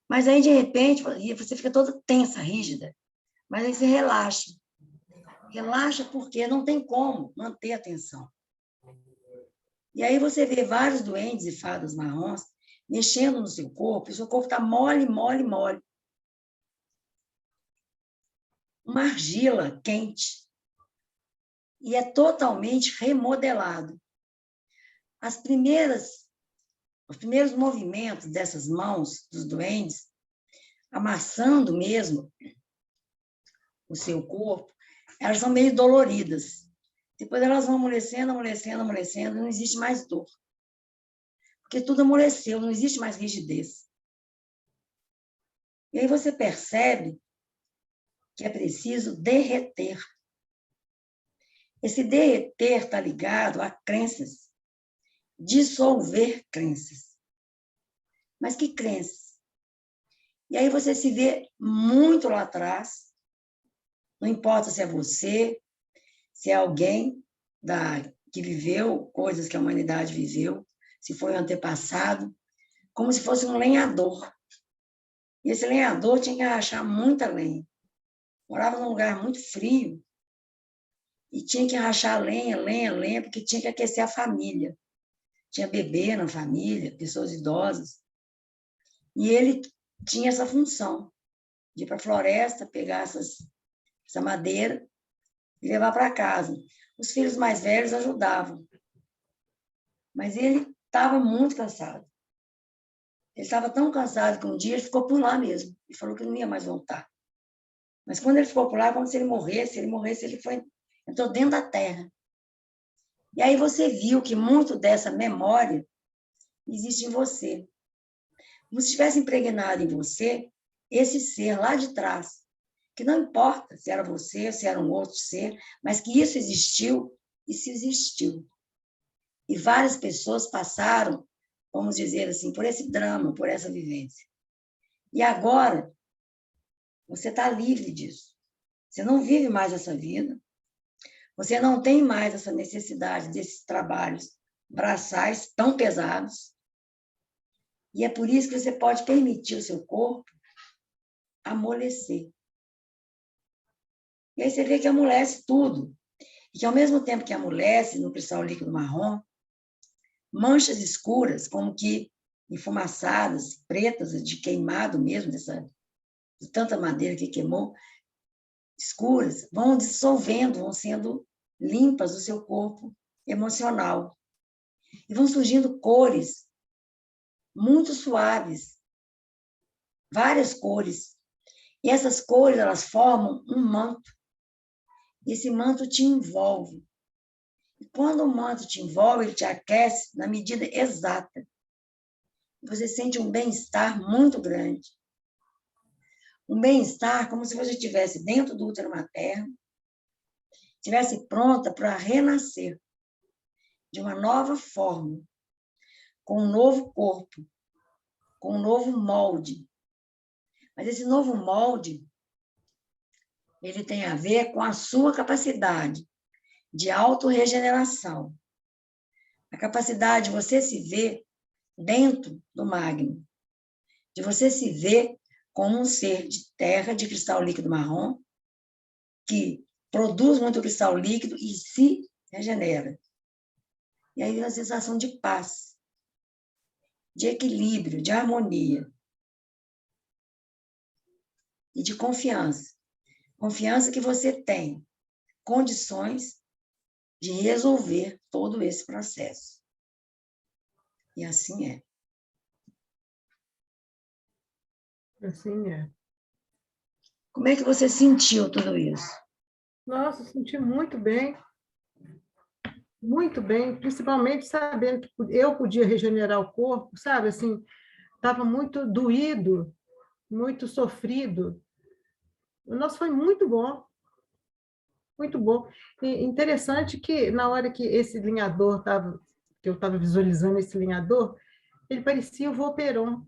Mas aí, de repente, você fica toda tensa, rígida. Mas aí você relaxa. Relaxa porque não tem como manter a atenção. E aí você vê vários duendes e fadas marrons mexendo no seu corpo, e o seu corpo está mole, mole, mole. Uma argila quente. E é totalmente remodelado. Os primeiros movimentos dessas mãos dos duendes, amassando mesmo o seu corpo, elas são meio doloridas. Depois elas vão amolecendo, amolecendo, amolecendo, e não existe mais dor. Porque tudo amoleceu, não existe mais rigidez. E aí você percebe que é preciso derreter. Esse derreter está ligado a crenças, dissolver crenças. Mas que crenças? E aí você se vê muito lá atrás, não importa se é você, se é alguém que viveu coisas que a humanidade viveu, se foi um antepassado, como se fosse um lenhador. E esse lenhador tinha que rachar muita lenha. Morava num lugar muito frio e tinha que rachar lenha, lenha, lenha, porque tinha que aquecer a família. Tinha bebê na família, pessoas idosas. E ele tinha essa função de ir para a floresta, pegar essa madeira e levar para casa. Os filhos mais velhos ajudavam, mas ele estava muito cansado. Ele estava tão cansado que um dia ele ficou por lá mesmo e falou que não ia mais voltar. Mas quando ele ficou por lá, como se ele morresse, entrou dentro da terra. E aí você viu que muito dessa memória existe em você. Como se estivesse impregnado em você esse ser lá de trás, que não importa se era você, se era um outro ser, mas que isso existiu e se existiu. E várias pessoas passaram vamos dizer assim, por esse drama, por essa vivência. E agora, você está livre disso. Você não vive mais essa vida, você não tem mais essa necessidade desses trabalhos braçais tão pesados, e é por isso que você pode permitir o seu corpo amolecer. E aí você vê que amolece tudo. E que, ao mesmo tempo que amolece no cristal líquido marrom, manchas escuras, como que enfumaçadas, pretas, de queimado mesmo, de tanta madeira que queimou, escuras, vão dissolvendo, vão sendo limpas do seu corpo emocional. E vão surgindo cores muito suaves, várias cores. E essas cores, elas formam um manto. E esse manto te envolve. E quando o manto te envolve, ele te aquece na medida exata. Você sente um bem-estar muito grande. Um bem-estar como se você estivesse dentro do útero materno, estivesse pronta para renascer de uma nova forma, com um novo corpo, com um novo molde. Mas esse novo molde, ele tem a ver com a sua capacidade de autorregeneração. A capacidade de você se ver dentro do magno, de você se ver como um ser de terra, de cristal líquido marrom, que produz muito cristal líquido e se regenera. E aí vem a sensação de paz, de equilíbrio, de harmonia e de confiança. Confiança que você tem condições de resolver todo esse processo. E assim é. Assim é. Como é que você sentiu tudo isso? Nossa, senti muito bem, principalmente sabendo que eu podia regenerar o corpo, sabe? Assim, estava muito doído, muito sofrido. O nosso foi muito bom, muito bom. E interessante que na hora que esse linhador estava, que eu estava visualizando esse linhador, ele parecia o Volperon,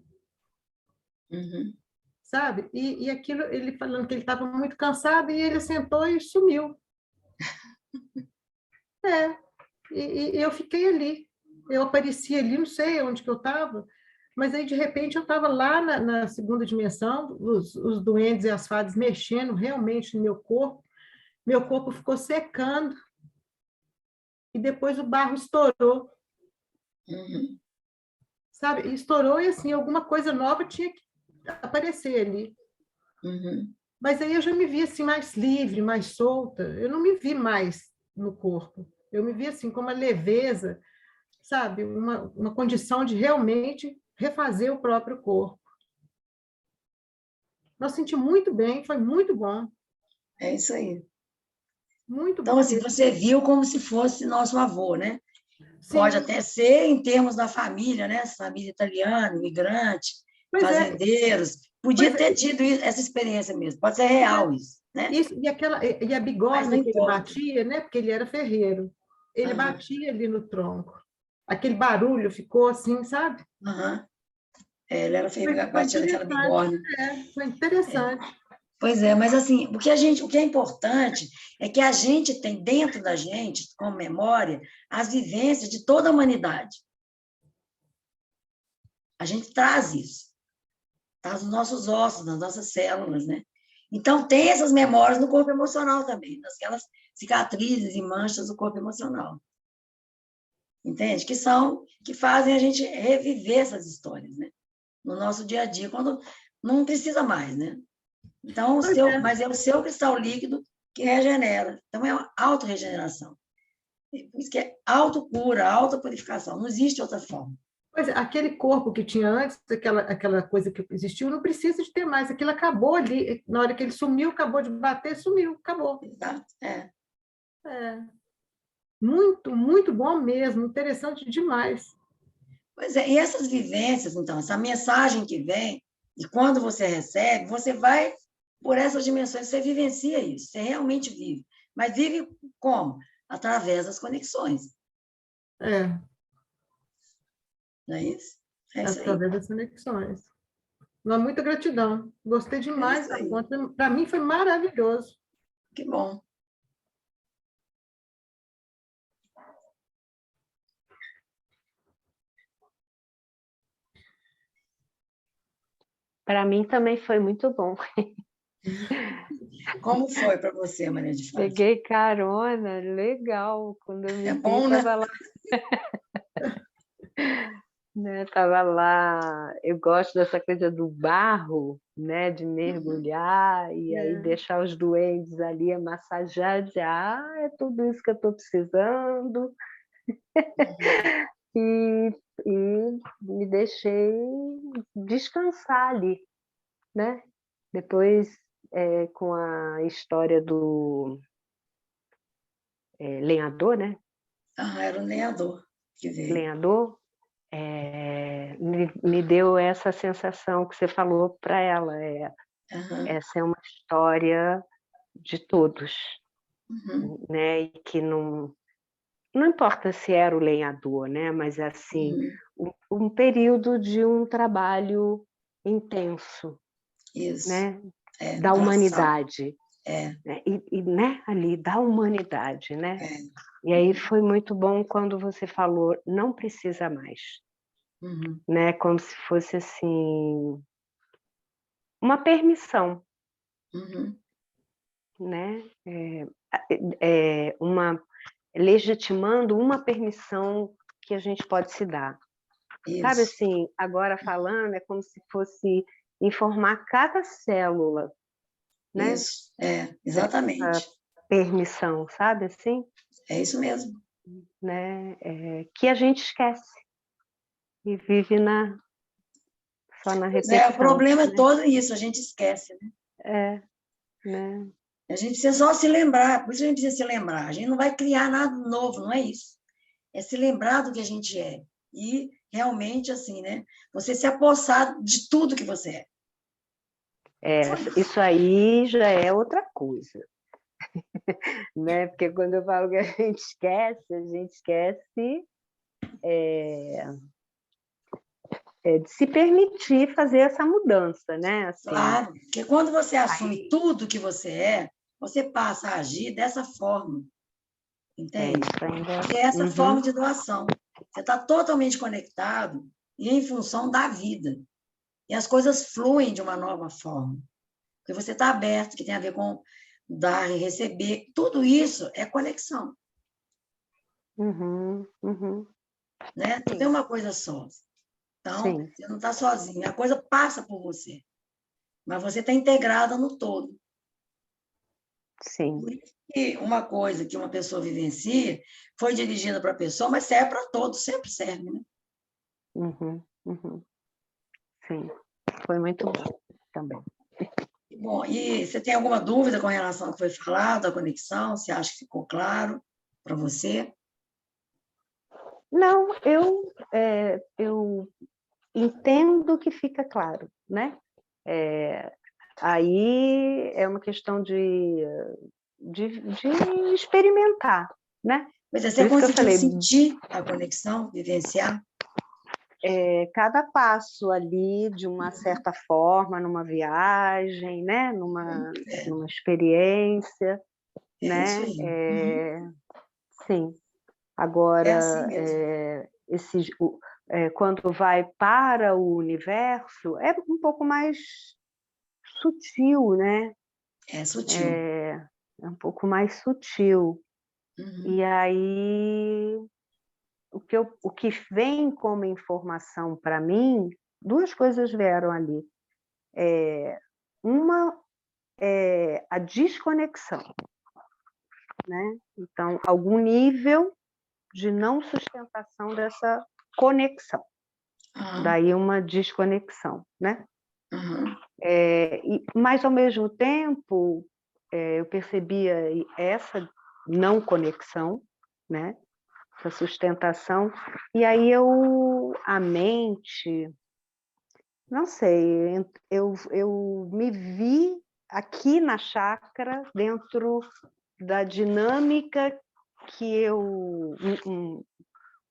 Uhum. sabe? E aquilo, ele falando que ele estava muito cansado e ele sentou e sumiu. É, e eu fiquei ali. Eu apareci ali, não sei onde que eu estava, mas aí, de repente, eu estava lá na segunda dimensão, os duendes e as fadas mexendo realmente no meu corpo ficou secando, e depois o barro estourou, Uhum. sabe? E estourou e, assim, alguma coisa nova tinha que aparecer ali. Uhum. Mas aí eu já me vi, assim, mais livre, mais solta. Eu não me vi mais no corpo. Eu me vi, assim, com uma leveza, sabe? Uma condição de realmente refazer o próprio corpo. Eu senti muito bem, foi muito bom. É isso aí. Muito Então, bom assim, mesmo. você viu como se fosse nosso avô, né? Pode Sim, até ser em termos da família, né? Família italiana, imigrante, pois é, fazendeiros. Podia pois ter é, tido essa experiência mesmo. Pode ser pois é. real isso, né? Isso, e a Mas não bigorna que ele importa. batia, né? Porque ele era ferreiro. Ele Aham, batia ali no tronco. Aquele barulho ficou assim, sabe? aham. É, ele era Foi batia naquela interessante. bigorna. Foi interessante. Pois é, mas assim, o que é importante é que a gente tem dentro da gente, como memória, as vivências de toda a humanidade. A gente traz isso, tá nos nossos ossos, nas nossas células, né? Então, tem essas memórias no corpo emocional também, aquelas cicatrizes e manchas do corpo emocional. Entende? Que fazem a gente reviver essas histórias, né? No nosso dia a dia, quando não precisa mais, né? Então, Pois é. mas é o seu cristal líquido que regenera. Então, é uma autorregeneração. Por isso que é autocura, autopurificação. Não existe outra forma. Pois é, aquele corpo que tinha antes, aquela coisa que existiu, não precisa de ter mais. Aquilo acabou ali. Na hora que ele sumiu, acabou de bater, sumiu, acabou. Exato? É. É. Muito, muito bom mesmo. Interessante demais. Pois é, e essas vivências, então, essa mensagem que vem, e quando você recebe, você vai por essas dimensões, você vivencia isso, você realmente vive. Mas vive como? Através das conexões. É. não é isso? É isso aí. Através das conexões. Não, muita gratidão. Gostei É demais isso da aí. conta. Para mim foi maravilhoso. Que bom. Para mim também foi muito bom. Como foi para você, Maria de Fátima? Peguei carona, legal. Quando eu É me vi, bom, né? estava lá, né? Tava lá. Eu gosto dessa coisa do barro, né? De mergulhar e aí deixar os duendes ali a massagear, dizer, é tudo isso que eu estou precisando. E me deixei descansar ali, né? Depois, com a história do lenhador, né? Era o lenhador que veio. Lenhador, me deu essa sensação que você falou para ela. Essa é uma história de todos, né? E que não importa se era o lenhador, né? Mas assim, um período de um trabalho intenso, Isso. né? Da humanidade. Né? E né? Ali, da humanidade, né? E aí foi muito bom quando você falou, não precisa mais. Né? Como se fosse assim, uma permissão. Né? Legitimando uma permissão que a gente pode se dar. Isso. Sabe assim, agora falando, é como se fosse informar cada célula, né? Isso, exatamente. Essa permissão, sabe assim? É isso mesmo. Né? Que a gente esquece e vive só na repetição. O problema né? é todo isso, a gente esquece, né? Né? A gente precisa só se lembrar, por isso a gente precisa se lembrar. A gente não vai criar nada novo, não é isso. É se lembrar do que a gente é. E realmente, assim, né? Você se apossar de tudo que você é. Isso aí já é outra coisa. Né? Porque quando eu falo que a gente esquece de se permitir fazer essa mudança, né? Assim, claro, porque quando você assume tudo que você é, você passa a agir dessa forma, entende? Que é essa forma de doação. Você está totalmente conectado e em função da vida. E as coisas fluem de uma nova forma. Porque você está aberto, que tem a ver com dar e receber. Tudo isso é conexão. Né? Tudo é uma coisa só. Então, você não está sozinho. A coisa passa por você. Mas você está integrada no todo. Sim. Por isso que uma coisa que uma pessoa vivencia foi dirigida para a pessoa, mas serve para todos, sempre serve, né? Sim, foi muito bom também. Bom, e você tem alguma dúvida com relação ao que foi falado, a conexão? Você acha que ficou claro para você? Não, eu entendo que fica claro, né? Aí é uma questão de experimentar, né? Mas você conseguiu sentir a conexão, vivenciar? Cada passo ali, de uma certa forma, numa viagem, né? numa experiência, né? Isso aí. Sim. Agora, assim quando vai para o universo, é um pouco mais sutil, né? É sutil. É um pouco mais sutil. E aí, o que vem como informação para mim, duas coisas vieram ali. Uma é a desconexão, né? Então, algum nível de não sustentação dessa conexão. Daí uma desconexão, né? Mas, ao mesmo tempo, eu percebia essa não conexão, né? Essa sustentação, e aí a mente, não sei, eu me vi aqui na chácara, dentro da dinâmica que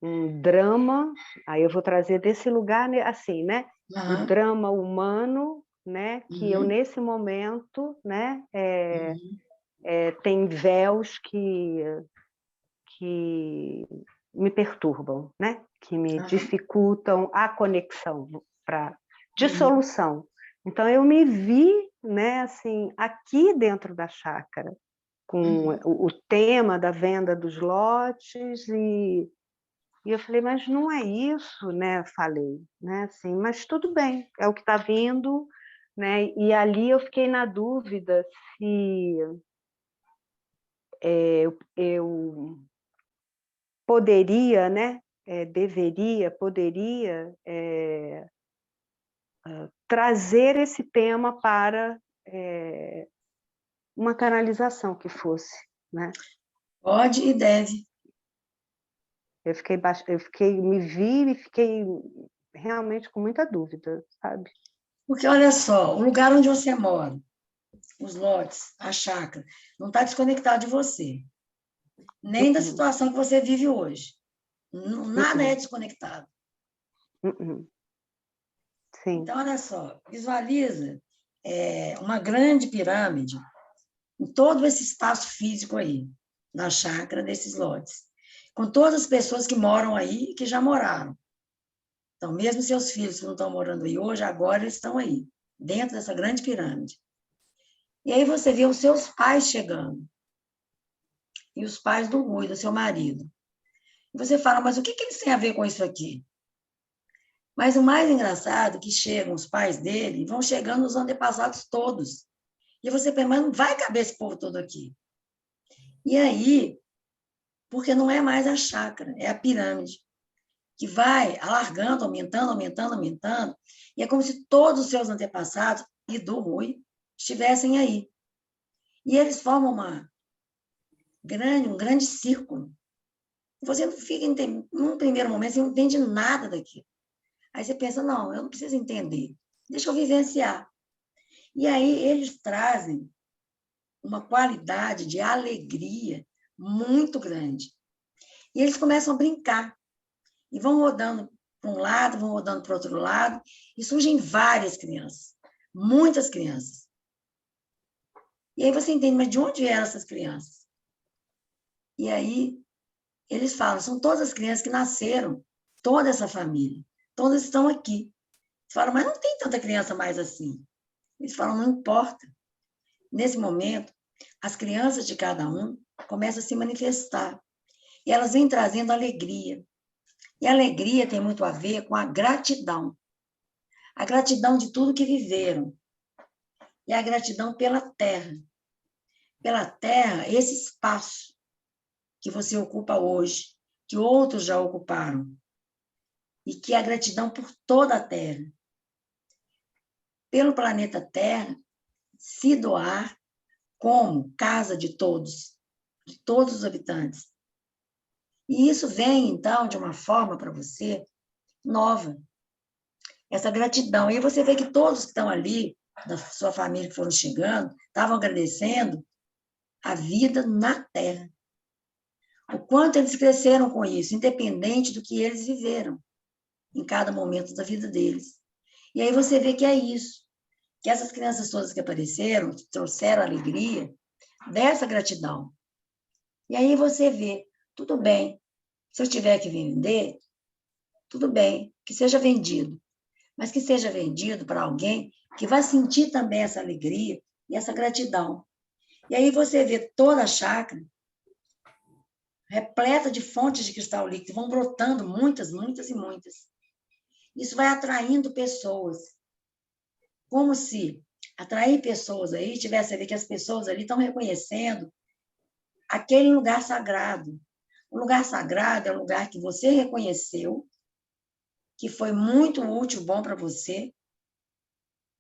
um drama, aí eu vou trazer desse lugar, né, assim, né? O drama humano, né? Que eu, nesse momento, né? Tem véus que me perturbam, né? Que me dificultam a conexão para dissolução. Então, eu me vi, né, assim, aqui dentro da chácara, com o tema da venda dos lotes, e eu falei, mas não é isso, né? Falei, né? Assim, mas tudo bem, é o que está vindo, né? E ali eu fiquei na dúvida se eu poderia, né? Poderia trazer esse tema para uma canalização que fosse, né? Pode e deve. Me vi e fiquei realmente com muita dúvida, sabe? Porque, olha só, o lugar onde você mora, os lotes, a chácara, não está desconectado de você, nem da situação que você vive hoje. Nada é desconectado. Sim. Então, olha só, visualiza uma grande pirâmide em todo esse espaço físico aí, na chácara desses lotes, com todas as pessoas que moram aí e que já moraram. Então, mesmo seus filhos que não estão morando aí hoje, agora eles estão aí, dentro dessa grande pirâmide. E aí você vê os seus pais chegando, e os pais do Rui, do seu marido. E você fala, mas o que eles têm a ver com isso aqui? Mas o mais engraçado é que chegam os pais dele, e vão chegando os antepassados todos. E você pensa, mas não vai caber esse povo todo aqui. E aí, porque não é mais a chácara, é a pirâmide, que vai alargando, aumentando, aumentando, aumentando, e é como se todos os seus antepassados e do Rui estivessem aí. E eles formam um grande círculo. Você não fica, num primeiro momento, você não entende nada daquilo. Aí você pensa, não, eu não preciso entender, deixa eu vivenciar. E aí eles trazem uma qualidade de alegria muito grande. E eles começam a brincar, e vão rodando para um lado, vão rodando para o outro lado, e surgem várias crianças, muitas crianças. E aí você entende, mas de onde vieram essas crianças? E aí eles falam, são todas as crianças que nasceram, toda essa família, todas estão aqui. Eles falam, mas não tem tanta criança mais assim. Eles falam, não importa. Nesse momento, as crianças de cada um começam a se manifestar. E elas vêm trazendo alegria. E a alegria tem muito a ver com a gratidão. A gratidão de tudo que viveram. E a gratidão pela terra. Pela terra, esse espaço que você ocupa hoje, que outros já ocuparam. E que a gratidão por toda a terra. Pelo planeta Terra, se doar como casa de todos os habitantes. E isso vem, então, de uma forma para você nova. Essa gratidão. E você vê que todos que estão ali, da sua família que foram chegando, estavam agradecendo a vida na Terra. O quanto eles cresceram com isso, independente do que eles viveram em cada momento da vida deles. E aí você vê que é isso, que essas crianças todas que apareceram, trouxeram alegria dessa gratidão. E aí você vê, tudo bem, se eu tiver que vender, tudo bem, que seja vendido, mas que seja vendido para alguém que vai sentir também essa alegria e essa gratidão. E aí você vê toda a chácara repleta de fontes de cristal líquido, vão brotando muitas, muitas e muitas. Isso vai atraindo pessoas, como se atrair pessoas aí tivesse a ver que as pessoas ali estão reconhecendo aquele lugar sagrado. O lugar sagrado é um lugar que você reconheceu, que foi muito útil, bom para você,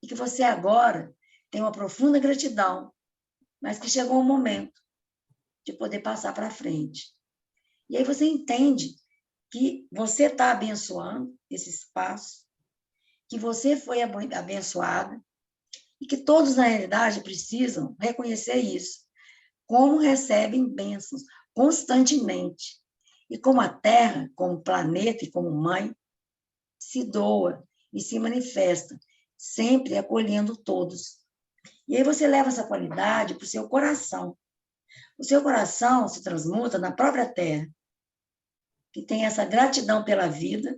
e que você agora tem uma profunda gratidão, mas que chegou o momento de poder passar para frente. E aí você entende que você está abençoando esse espaço, que você foi abençoada, e que todos, na realidade, precisam reconhecer isso, como recebem bênçãos constantemente. E como a Terra, como planeta e como mãe, se doa e se manifesta, sempre acolhendo todos. E aí você leva essa qualidade para o seu coração. O seu coração se transmuta na própria Terra, que tem essa gratidão pela vida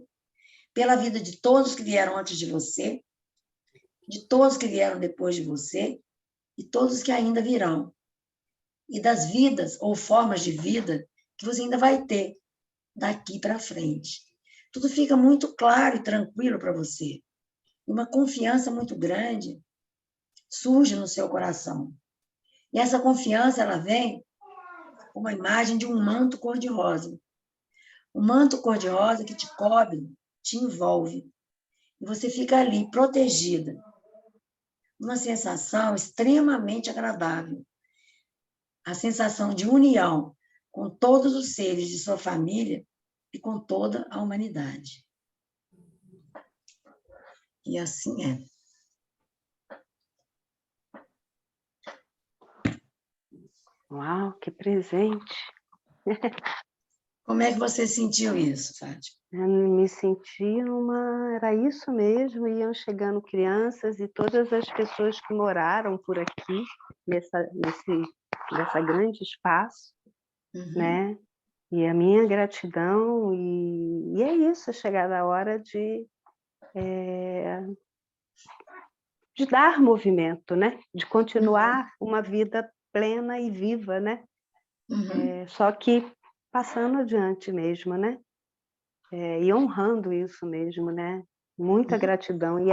de todos que vieram antes de você, de todos que vieram depois de você, e todos que ainda virão. E das vidas ou formas de vida que você ainda vai ter daqui para frente. Tudo fica muito claro e tranquilo para você. E uma confiança muito grande surge no seu coração. E essa confiança, ela vem com uma imagem de um manto cor-de-rosa. Um manto cor-de-rosa que te cobre, te envolve. E você fica ali, protegida. Uma sensação extremamente agradável. A sensação de união com todos os seres de sua família e com toda a humanidade. E assim é. Uau, que presente! Como é que você sentiu isso, Fátima? Eu me senti era isso mesmo, iam chegando crianças e todas as pessoas que moraram por aqui, nessa grande espaço, né? E a minha gratidão, e é isso, chegada a hora de dar movimento, né? De continuar uma vida plena e viva, né? Só que passando adiante mesmo, né? E honrando isso mesmo, né? Muita gratidão. E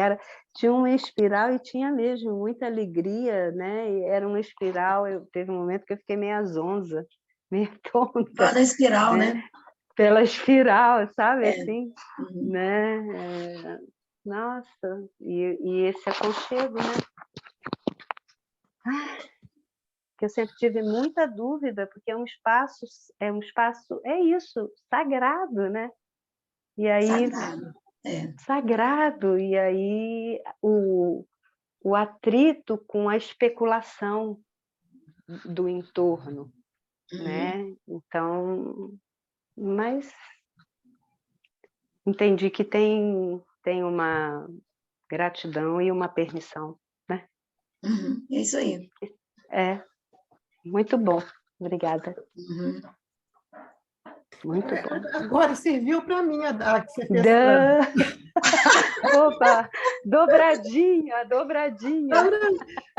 tinha uma espiral e tinha mesmo muita alegria, né? E era uma espiral, teve um momento que eu fiquei meio zonza, meio tonta. Toda a espiral, né? Pela espiral, sabe? Assim, né? Nossa, e esse aconchego, né? Que eu sempre tive muita dúvida, porque é um espaço, é isso, sagrado, né? E aí, sagrado, e aí o atrito com a especulação do entorno, né? Então, mas entendi que tem uma gratidão e uma permissão, né? É isso aí. Muito bom. Obrigada. Muito bom. Agora serviu para mim a que você fez. Opa, dobradinha.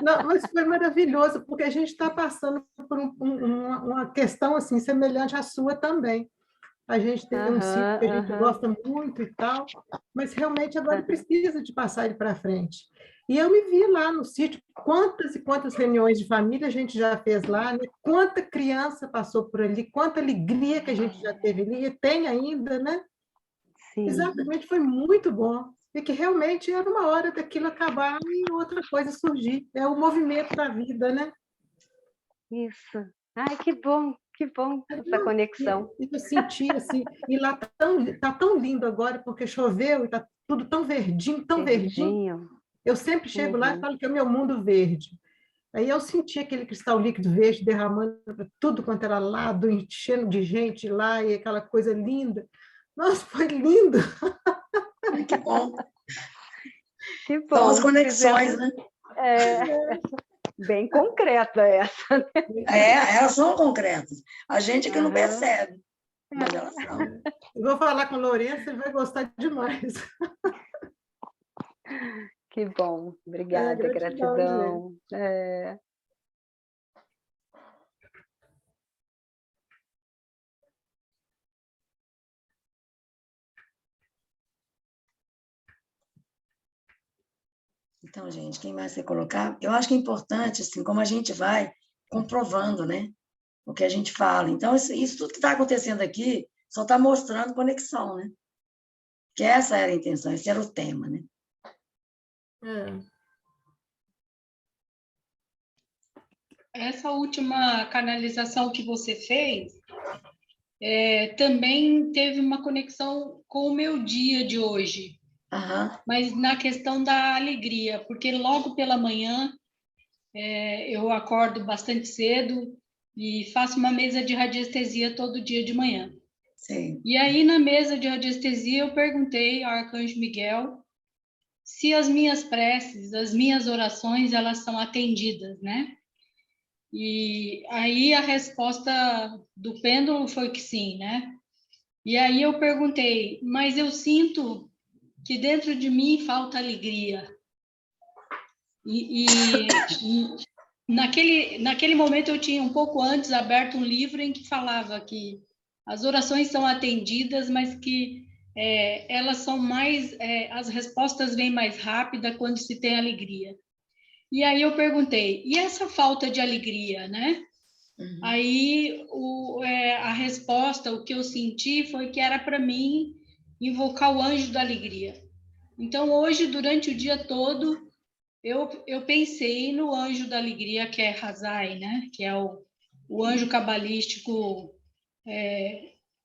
Não, mas foi maravilhoso, porque a gente está passando por uma questão assim, semelhante à sua também. A gente tem um ciclo que a gente gosta muito e tal, mas realmente agora precisa de passar ele para frente. E eu me vi lá no sítio, quantas e quantas reuniões de família a gente já fez lá, né? Quanta criança passou por ali, quanta alegria que a gente já teve ali, e tem ainda, né? Sim. Exatamente, foi muito bom. E que realmente era uma hora daquilo acabar e outra coisa surgir. É o movimento da vida, né? Isso. Ai, que bom essa conexão. Eu senti assim, e lá tá tão lindo agora, porque choveu e tá tudo tão verdinho, tão verdinho. Eu sempre chego lá e falo que é o meu mundo verde. Aí eu senti aquele cristal líquido verde derramando para tudo quanto era lado, enchendo de gente lá, e aquela coisa linda. Nossa, foi lindo! Que bom! Que bom. São as conexões, né? Bem concreta essa, né? Elas são concretas. A gente que não percebe, mas elas são. Eu vou falar com a Lourença, ele vai gostar demais. Que bom. Obrigada, gratidão. Então, gente, quem mais quer colocar? Eu acho que é importante, assim, como a gente vai comprovando, né? O que a gente fala. Então, isso tudo que está acontecendo aqui só está mostrando conexão, né? Que essa era a intenção, esse era o tema, né? Essa última canalização que você fez também teve uma conexão com o meu dia de hoje. Mas na questão da alegria, porque logo pela manhã eu acordo bastante cedo e faço uma mesa de radiestesia todo dia de manhã. Sim. E aí, na mesa de radiestesia, eu perguntei ao Arcanjo Miguel se as minhas preces, as minhas orações, elas são atendidas, né? E aí a resposta do pêndulo foi que sim, né? E aí eu perguntei, mas eu sinto que dentro de mim falta alegria. E naquele momento eu tinha um pouco antes aberto um livro em que falava que as orações são atendidas, mas que elas são mais, as respostas vêm mais rápida quando se tem alegria. E aí eu perguntei, e essa falta de alegria, né? Uhum. Aí a resposta, o que eu senti foi que era para mim invocar o anjo da alegria. Então hoje, durante o dia todo, eu pensei no anjo da alegria, que é Hazai, né? Que é o anjo cabalístico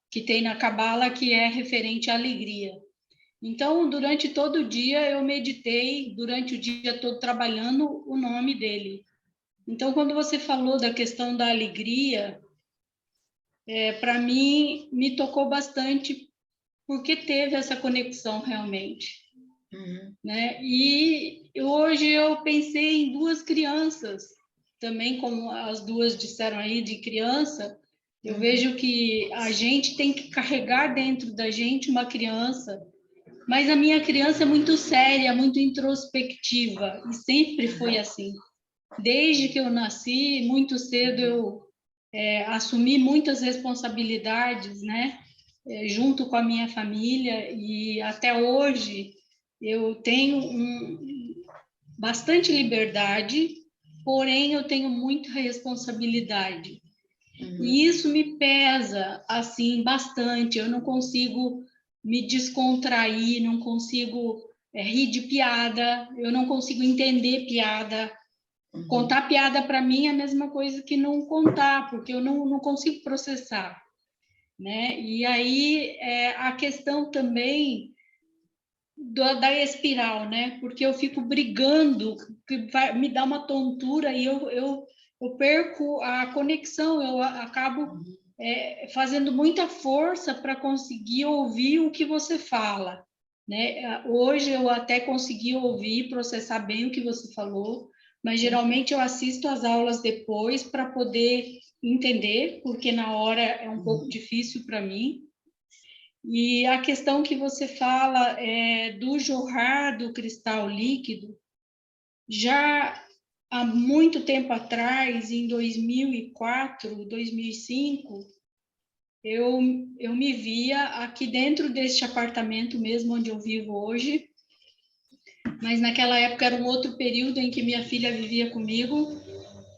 que tem na Cabala, que é referente à alegria. Então, durante todo o dia, eu meditei, durante o dia todo trabalhando o nome dele. Então, quando você falou da questão da alegria, para mim, me tocou bastante, porque teve essa conexão realmente. Uhum. Né? E hoje eu pensei em duas crianças, também como as duas disseram aí de criança, eu vejo que a gente tem que carregar dentro da gente uma criança, mas a minha criança é muito séria, muito introspectiva, e sempre foi assim. Desde que eu nasci, muito cedo eu assumi muitas responsabilidades, né? Junto com a minha família, e até hoje eu tenho bastante liberdade, porém eu tenho muita responsabilidade. Uhum. E isso me pesa, assim, bastante. Eu não consigo me descontrair, não consigo rir de piada, eu não consigo entender piada. Uhum. Contar piada para mim é a mesma coisa que não contar, porque eu não consigo processar, né? E aí a questão também da espiral, né? Porque eu fico brigando, que me dá uma tontura e eu perco a conexão, eu acabo fazendo muita força para conseguir ouvir o que você fala, né? Hoje eu até consegui ouvir, processar bem o que você falou, mas geralmente eu assisto as aulas depois para poder entender, porque na hora é um pouco difícil para mim. E a questão que você fala do jorrar do cristal líquido, já há muito tempo atrás, em 2004, 2005, eu me via aqui dentro deste apartamento mesmo onde eu vivo hoje, mas naquela época era um outro período em que minha filha vivia comigo,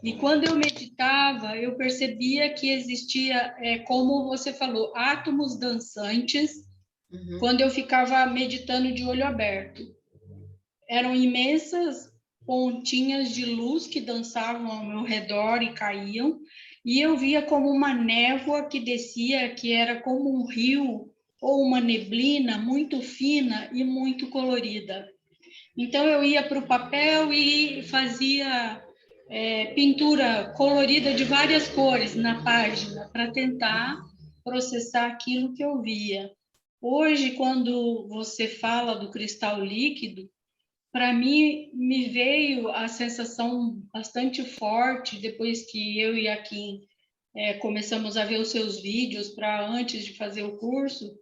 e quando eu meditava, eu percebia que existia, como você falou, átomos dançantes. Uhum. Quando eu ficava meditando de olho aberto. Eram imensas pontinhas de luz que dançavam ao meu redor e caíam, e eu via como uma névoa que descia, que era como um rio ou uma neblina muito fina e muito colorida. Então eu ia para o papel e fazia pintura colorida de várias cores na página para tentar processar aquilo que eu via. Hoje, quando você fala do cristal líquido, para mim me veio a sensação bastante forte depois que eu e a Kim começamos a ver os seus vídeos para antes de fazer o curso,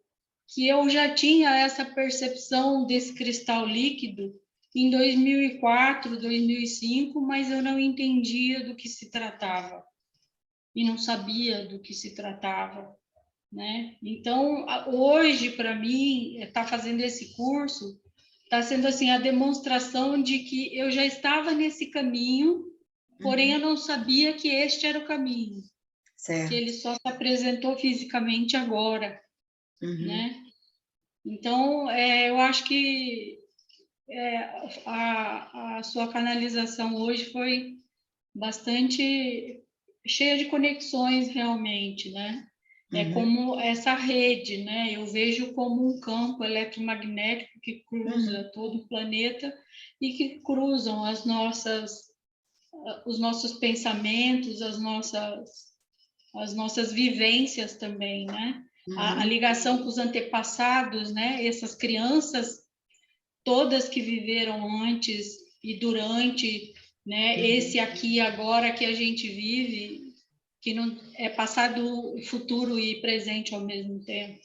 que eu já tinha essa percepção desse cristal líquido em 2004, 2005, mas eu não entendia do que se tratava e não sabia do que se tratava. Né? Então, hoje, para mim, estar fazendo esse curso está sendo assim a demonstração de que eu já estava nesse caminho, porém eu não sabia que este era o caminho, certo. Que ele só se apresentou fisicamente agora, né? Então, eu acho que a sua canalização hoje foi bastante cheia de conexões realmente, né? É como essa rede, né? Eu vejo como um campo eletromagnético que cruza todo o planeta e que cruzam os nossos pensamentos, as nossas vivências também, né? a ligação com os antepassados, né? Essas crianças todas que viveram antes e durante, né? Esse aqui agora que a gente vive, que não é passado, futuro e presente ao mesmo tempo.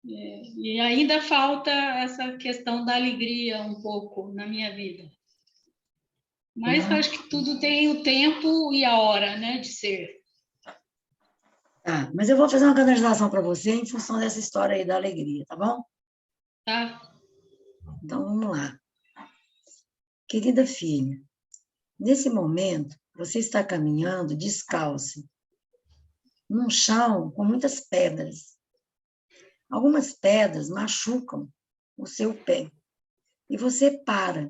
E ainda falta essa questão da alegria um pouco na minha vida. Mas acho que tudo tem o tempo e a hora, né, de ser. Tá, mas eu vou fazer uma canalização para você em função dessa história aí da alegria, tá bom? Tá. Então, vamos lá. Querida filha, nesse momento, você está caminhando descalça, num chão com muitas pedras. Algumas pedras machucam o seu pé. E você para,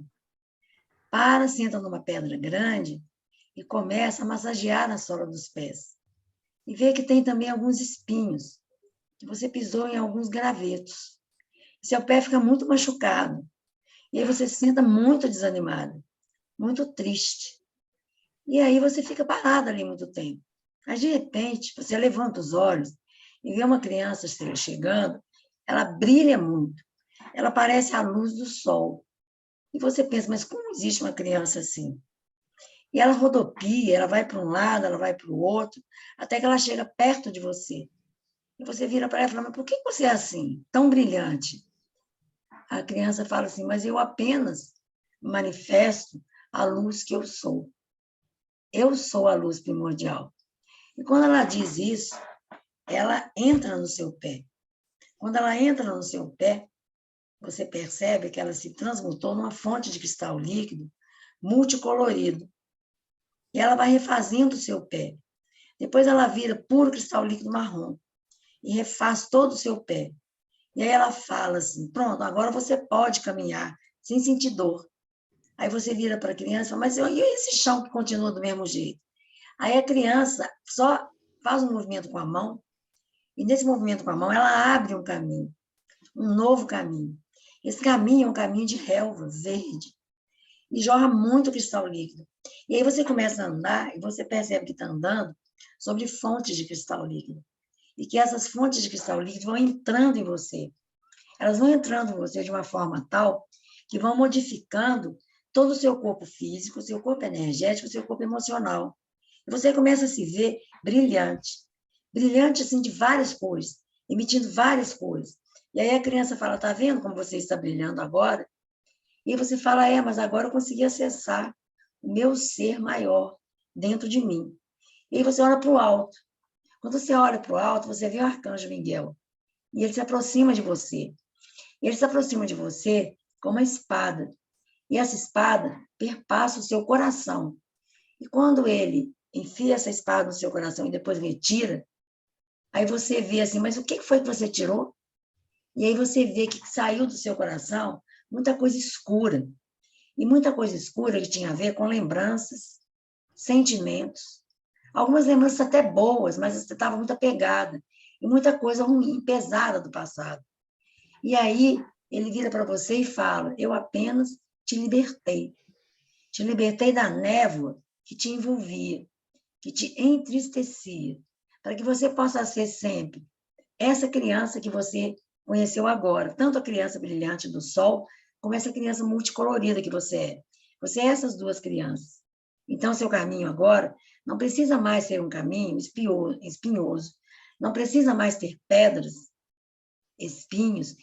senta numa pedra grande e começa a massagear na sola dos pés. E vê que tem também alguns espinhos, que você pisou em alguns gravetos. Seu pé fica muito machucado. E aí você se senta muito desanimada, muito triste. E aí você fica parada ali muito tempo. Mas, de repente, você levanta os olhos e vê uma criança chegando, ela brilha muito. Ela parece a luz do sol. E você pensa, mas como existe uma criança assim? E ela rodopia, ela vai para um lado, ela vai para o outro, até que ela chega perto de você. E você vira para ela e fala, mas por que você é assim, tão brilhante? A criança fala assim, mas eu apenas manifesto a luz que eu sou. Eu sou a luz primordial. E quando ela diz isso, ela entra no seu pé. Quando ela entra no seu pé, você percebe que ela se transmutou numa fonte de cristal líquido multicolorido. E ela vai refazendo o seu pé. Depois ela vira puro cristal líquido marrom e refaz todo o seu pé. E aí ela fala assim, pronto, agora você pode caminhar sem sentir dor. Aí você vira para a criança e fala, mas e esse chão que continua do mesmo jeito? Aí a criança só faz um movimento com a mão, e nesse movimento com a mão ela abre um caminho, um novo caminho. Esse caminho é um caminho de relva verde, e jorra muito cristal líquido. E aí você começa a andar, e você percebe que está andando sobre fontes de cristal líquido. E que essas fontes de cristal líquido vão entrando em você. Elas vão entrando em você de uma forma tal que vão modificando todo o seu corpo físico, o seu corpo energético, o seu corpo emocional. E você começa a se ver brilhante. Brilhante, assim, de várias cores, emitindo várias cores. E aí a criança fala, tá vendo como você está brilhando agora? E você fala, mas agora eu consegui acessar o meu ser maior dentro de mim. E aí você olha para o alto. Quando você olha para o alto, você vê o arcanjo Miguel. E ele se aproxima de você. Ele se aproxima de você com uma espada. E essa espada perpassa o seu coração. E quando ele enfia essa espada no seu coração e depois retira, aí você vê assim, mas o que foi que você tirou? E aí você vê que saiu do seu coração muita coisa escura. E muita coisa escura que tinha a ver com lembranças, sentimentos. Algumas lembranças até boas, mas você estava muito apegada. E muita coisa ruim, pesada do passado. E aí ele vira para você e fala, eu apenas te libertei. Te libertei da névoa que te envolvia, que te entristecia, para que você possa ser sempre essa criança que você conheceu agora, tanto a criança brilhante do sol, como essa criança multicolorida que você é. Você é essas duas crianças. Então, seu caminho agora não precisa mais ser um caminho espinhoso, não precisa mais ter pedras, espinhos,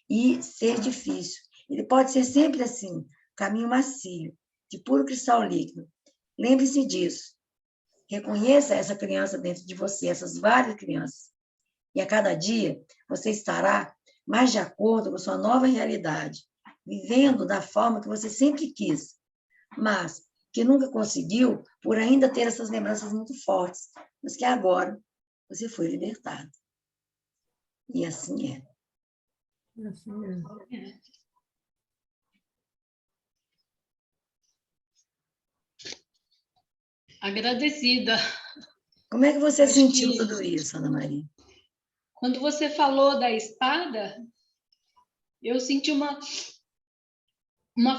e ser difícil. Ele pode ser sempre assim, caminho macio, de puro cristal líquido. Lembre-se disso. Reconheça essa criança dentro de você, essas várias crianças. E a cada dia você estará mais de acordo com a sua nova realidade, vivendo da forma que você sempre quis, mas que nunca conseguiu por ainda ter essas lembranças muito fortes, mas que agora você foi libertado. E assim é. Assim mesmo. Agradecida. Como é que você sentiu tudo isso, Ana Maria? Quando você falou da espada, eu senti uma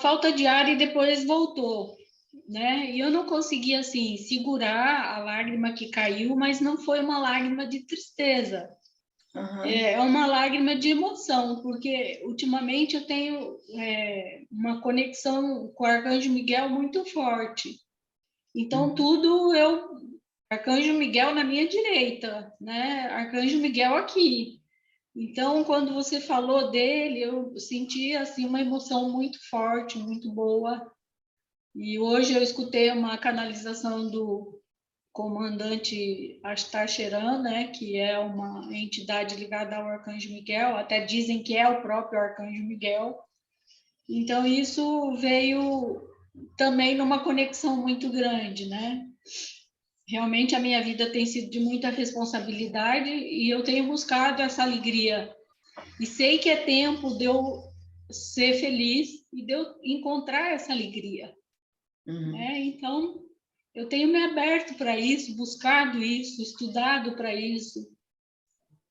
falta de ar e depois voltou, né? E eu não consegui, assim, segurar a lágrima que caiu, mas não foi uma lágrima de tristeza. É uma lágrima de emoção, porque ultimamente eu tenho uma conexão com o Arcanjo Miguel muito forte. Então, tudo Arcanjo Miguel na minha direita, né? Arcanjo Miguel aqui. Então, quando você falou dele, eu senti assim uma emoção muito forte, muito boa. E hoje eu escutei uma canalização do comandante Astar Sheran, né, que é uma entidade ligada ao Arcanjo Miguel, até dizem que é o próprio Arcanjo Miguel. Então, isso veio também numa conexão muito grande, né? Realmente a minha vida tem sido de muita responsabilidade e eu tenho buscado essa alegria. E sei que é tempo de eu ser feliz e de eu encontrar essa alegria. Né? Então, eu tenho me aberto para isso, buscado isso, estudado para isso.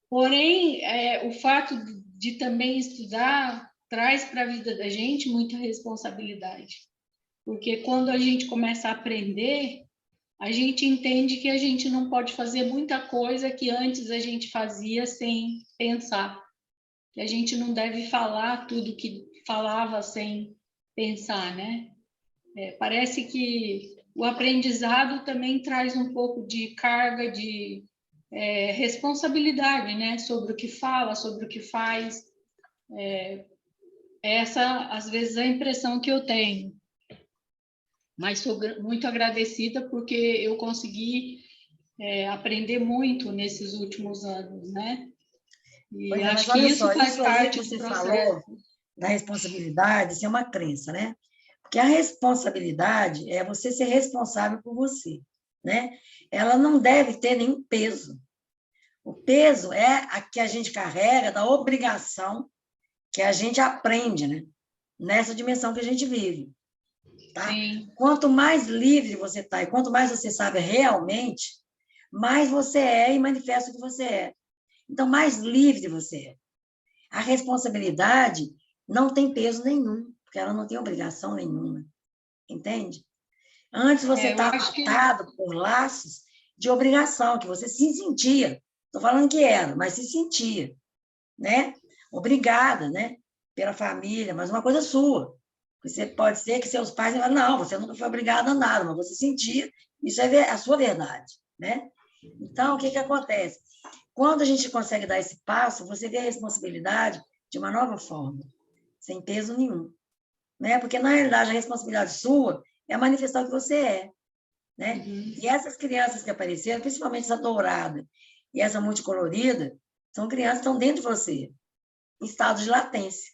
Porém, o fato de também estudar traz para a vida da gente muita responsabilidade. Porque quando a gente começa a aprender, a gente entende que a gente não pode fazer muita coisa que antes a gente fazia sem pensar. Que a gente não deve falar tudo que falava sem pensar, né? Parece que o aprendizado também traz um pouco de carga de responsabilidade, né? Sobre o que fala, sobre o que faz. Essa, às vezes, é a impressão que eu tenho. Mas sou muito agradecida porque eu consegui aprender muito nesses últimos anos, né? E Pois é, mas acho que olha isso só, faz isso aí que parte do você processo. falou da responsabilidade, isso é uma crença, né? Porque a responsabilidade é você ser responsável por você, né? Ela não deve ter nenhum peso. O peso é a que a gente carrega da obrigação que a gente aprende, né? Nessa dimensão que a gente vive, tá? Sim. Quanto mais livre você está e quanto mais você sabe realmente, mais você é e manifesta o que você é. Então, mais livre você é. A responsabilidade não tem peso nenhum, porque ela não tem obrigação nenhuma, entende? Antes você Eu estava acho que atado por laços de obrigação, que você se sentia. Estou falando que era, mas se sentia, né? Obrigada, né? Pela família, mas uma coisa sua. Você pode ser que seus pais falem, não, você nunca foi obrigada a nada, mas você sentia, isso é a sua verdade, né? Então, o que acontece? Quando a gente consegue dar esse passo, você vê a responsabilidade de uma nova forma, sem peso nenhum, né? Porque, na realidade, a responsabilidade sua é manifestar o que você é, né? E essas crianças que apareceram, principalmente essa dourada e essa multicolorida, são crianças que estão dentro de você, em estado de latência.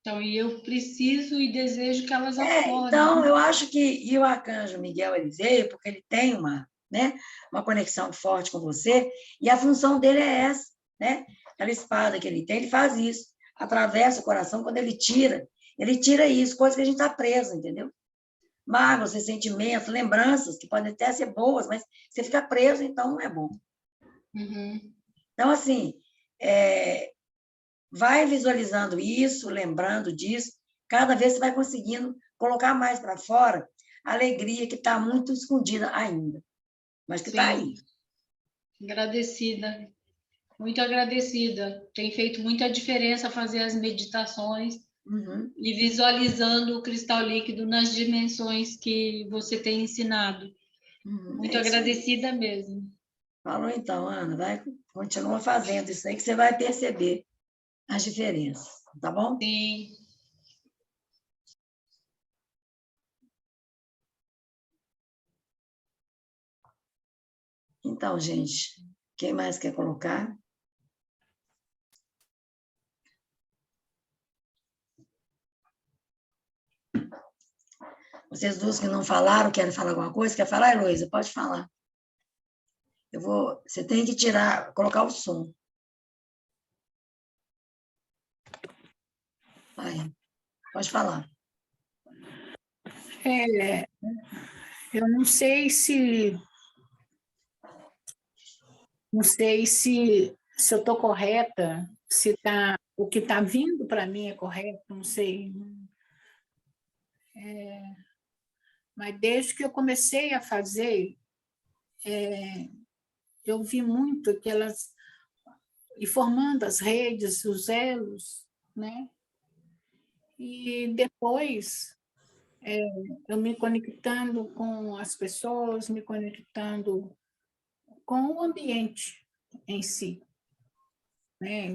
Então, e eu preciso e desejo que elas acordem. Então, eu acho que e o arcanjo Miguel ele veio porque ele tem uma, né, uma conexão forte com você, e a função dele é essa, né? Aquela espada que ele tem, ele faz isso, atravessa o coração quando ele tira isso, coisa que a gente está preso, entendeu? Mágoas, ressentimentos, lembranças, que podem até ser boas, mas você fica preso, então não é bom. Então, assim, vai visualizando isso, lembrando disso, cada vez você vai conseguindo colocar mais para fora a alegria que está muito escondida ainda, mas que está aí. Agradecida, muito agradecida. Tem feito muita diferença fazer as meditações e visualizando o cristal líquido nas dimensões que você tem ensinado. Muito agradecida mesmo. Falou então, Ana, continua fazendo isso aí que você vai perceber as diferenças, tá bom? Sim. Então, gente, quem mais quer colocar? Vocês duas que não falaram, querem falar alguma coisa? Quer falar, Heloísa? Pode falar. Você tem que colocar o som. Vai, pode falar. Eu não sei se eu estou correta, se o que está vindo para mim é correto, não sei. Mas desde que eu comecei a fazer, eu vi muito que e formando as redes, os elos, né? E depois eu me conectando com as pessoas, me conectando com o ambiente em si, né?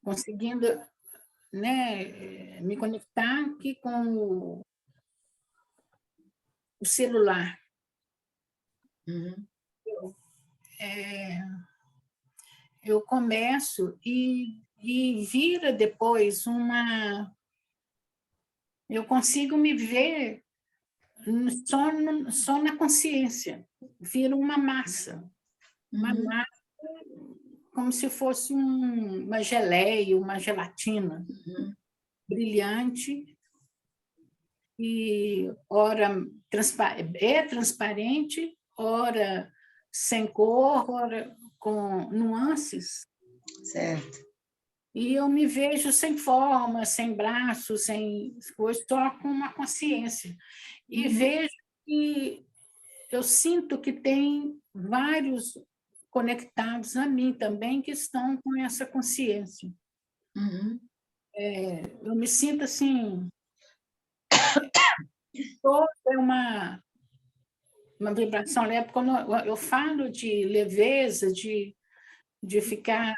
Conseguindo, né, me conectar aqui com o celular. Uhum. Eu começo e vira depois uma... Eu consigo me ver só na consciência, vira uma massa, como se fosse uma geleia, uma gelatina brilhante, e ora é transparente, ora sem cor, ora com nuances. Certo. E eu me vejo sem forma, sem braço, sem coisa, só com uma consciência. E vejo que eu sinto que tem vários conectados a mim também que estão com essa consciência. Eu me sinto assim, toda uma vibração leve. Quando eu falo de leveza, de ficar,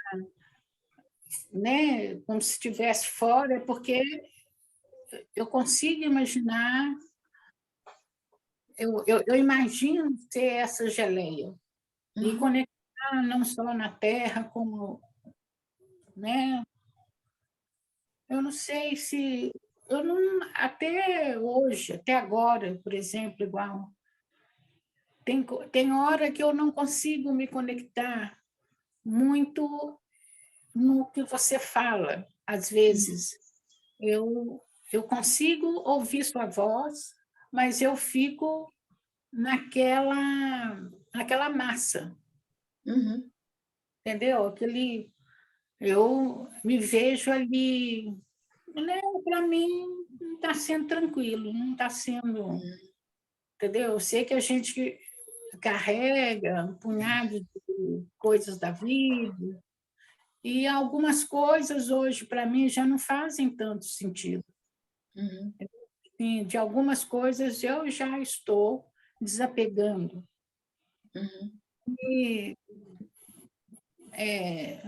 né, como se estivesse fora, porque eu consigo imaginar, eu imagino ser essa geleia e conectar não só na Terra, como, né? Eu não sei se... Eu não, até hoje, até agora, por exemplo, igual, tem hora que eu não consigo me conectar muito no que você fala. Às vezes, eu consigo ouvir sua voz, mas eu fico naquela massa, entendeu? Eu me vejo ali, né? Para mim, não está sendo tranquilo, não está sendo, entendeu? Eu sei que a gente carrega um punhado de coisas da vida, e algumas coisas hoje, para mim, já não fazem tanto sentido. E de algumas coisas eu já estou desapegando. E é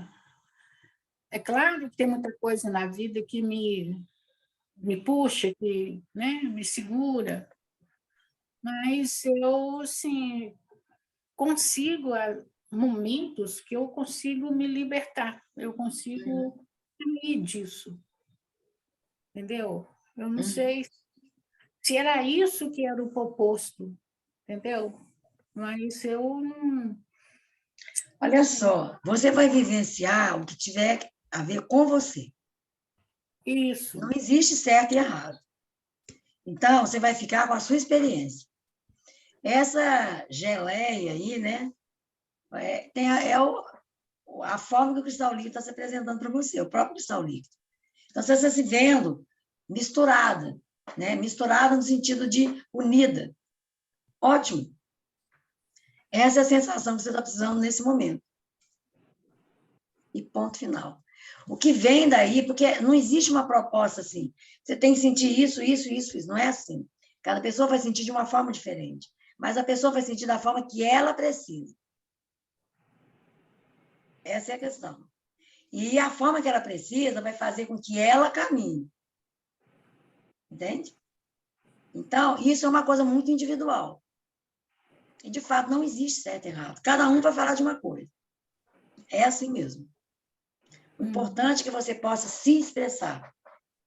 claro que tem muita coisa na vida que me puxa, que, né, me segura, mas eu, assim, consigo, há momentos que eu consigo me libertar, eu consigo sair disso, entendeu? Eu não sei se era isso que era o proposto, entendeu? Mas eu não... Olha só, você vai vivenciar o que tiver a ver com você. Isso. Não existe certo e errado. Então, você vai ficar com a sua experiência. Essa geleia aí, né? A forma que o cristal líquido está se apresentando para você, o próprio cristal líquido. Então, você está se vendo misturada, né? Misturada no sentido de unida. Ótimo. Essa é a sensação que você está precisando nesse momento. E ponto final. O que vem daí, porque não existe uma proposta assim. Você tem que sentir isso, isso, isso, isso. Não é assim. Cada pessoa vai sentir de uma forma diferente. Mas a pessoa vai sentir da forma que ela precisa. Essa é a questão. E a forma que ela precisa vai fazer com que ela caminhe. Entende? Então, isso é uma coisa muito individual. E, de fato, não existe certo e errado. Cada um vai falar de uma coisa. É assim mesmo. O importante é que você possa se expressar.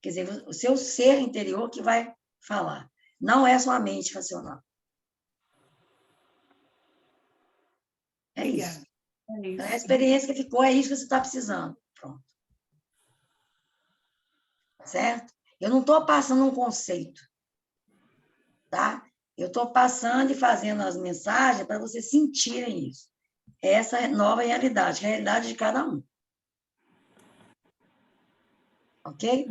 Quer dizer, o seu ser interior que vai falar. Não é sua mente racional. É isso. É isso. A experiência que ficou é isso que você está precisando. Pronto. Certo? Eu não estou passando um conceito. Tá? Eu estou passando e fazendo as mensagens para vocês sentirem isso. Essa é a nova realidade, a realidade de cada um. Ok?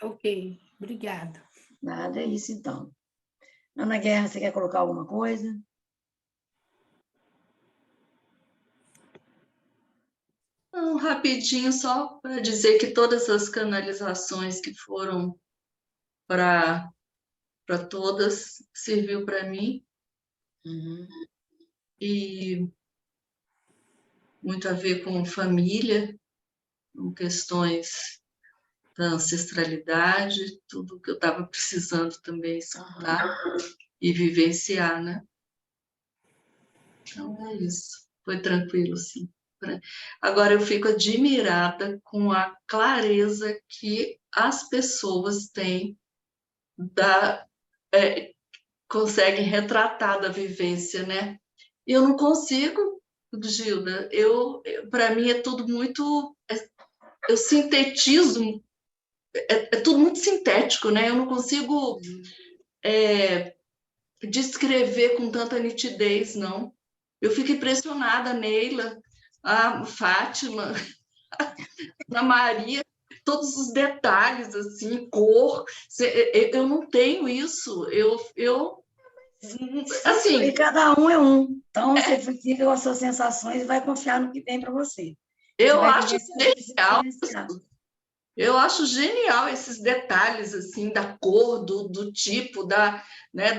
Ok, obrigada. Nada, é isso então. Ana Guerra, você quer colocar alguma coisa? Não, rapidinho, só para dizer que todas as canalizações que foram para todas serviu para mim. E muito a ver com família, com questões da ancestralidade, tudo que eu estava precisando também escutar e vivenciar, né? Então é isso. Foi tranquilo, sim. Agora eu fico admirada com a clareza que as pessoas têm conseguem retratar da vivência, né? E eu não consigo, Gilda. Para mim é tudo muito, eu sintetizo, é tudo muito sintético, né? Eu não consigo descrever com tanta nitidez, não. Eu fico impressionada, Neila, a Fátima, a Maria, todos os detalhes, assim, cor. Eu não tenho isso. Assim, e cada um é um. Então, você fica com as suas sensações e vai confiar no que vem para você. Você eu vai acho genial. vivenciar. Eu acho genial esses detalhes assim da cor, do tipo, né,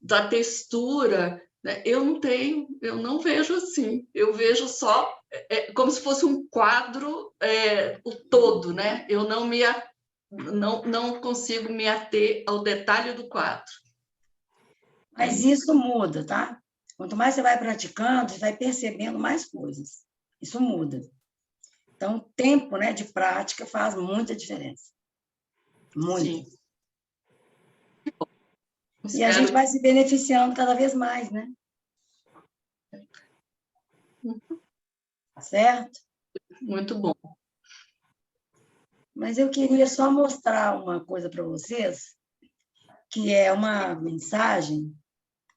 da textura. Né? Eu não vejo assim. Eu vejo só como se fosse um quadro o todo, né? Eu não consigo me ater ao detalhe do quadro. Mas isso muda, tá? Quanto mais você vai praticando, você vai percebendo mais coisas. Isso muda. Então, o tempo, né, de prática faz muita diferença. Muito. Sim. E a gente vai se beneficiando cada vez mais, né? Certo? Muito bom. Mas eu queria só mostrar uma coisa para vocês, que é uma mensagem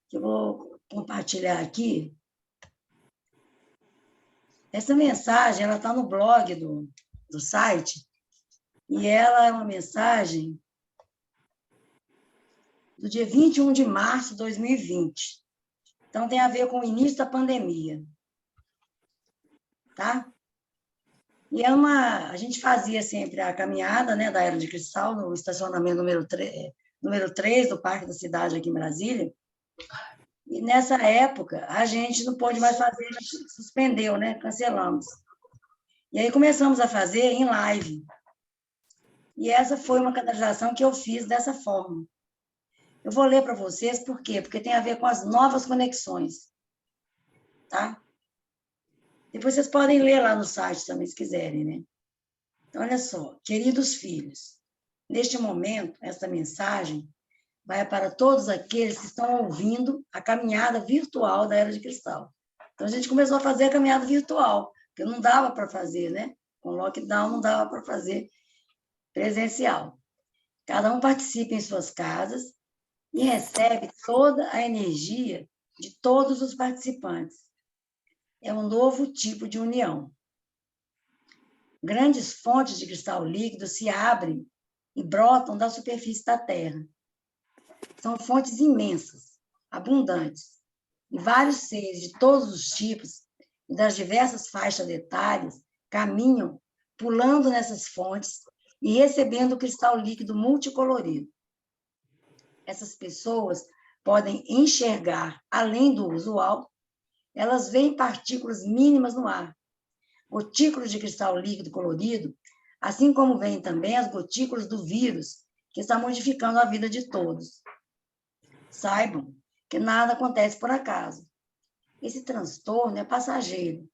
que eu vou compartilhar aqui. Essa mensagem ela está no blog do site, e ela é uma mensagem do dia 21 de março de 2020. Então, tem a ver com o início da pandemia. Tá? E a gente fazia sempre a caminhada, né, da Era de Cristal, no estacionamento número 3 do Parque da Cidade, aqui em Brasília. E, nessa época, a gente não pôde mais fazer, suspendeu, né? Cancelamos. E aí começamos a fazer em live. E essa foi uma canalização que eu fiz dessa forma. Eu vou ler para vocês, por quê? Porque tem a ver com as novas conexões. Tá? Depois vocês podem ler lá no site também, se quiserem, né? Então, olha só. Queridos filhos, neste momento, esta mensagem vai para todos aqueles que estão ouvindo a caminhada virtual da Era de Cristal. Então, a gente começou a fazer a caminhada virtual, porque não dava para fazer, né? Com lockdown não dava para fazer presencial. Cada um participa em suas casas e recebe toda a energia de todos os participantes. É um novo tipo de união. Grandes fontes de cristal líquido se abrem e brotam da superfície da Terra. São fontes imensas, abundantes, e vários seres de todos os tipos e das diversas faixas etárias caminham pulando nessas fontes e recebendo o cristal líquido multicolorido. Essas pessoas podem enxergar além do usual, elas veem partículas mínimas no ar, gotículas de cristal líquido colorido, assim como veem também as gotículas do vírus, que está modificando a vida de todos. Saibam que nada acontece por acaso. Esse transtorno é passageiro.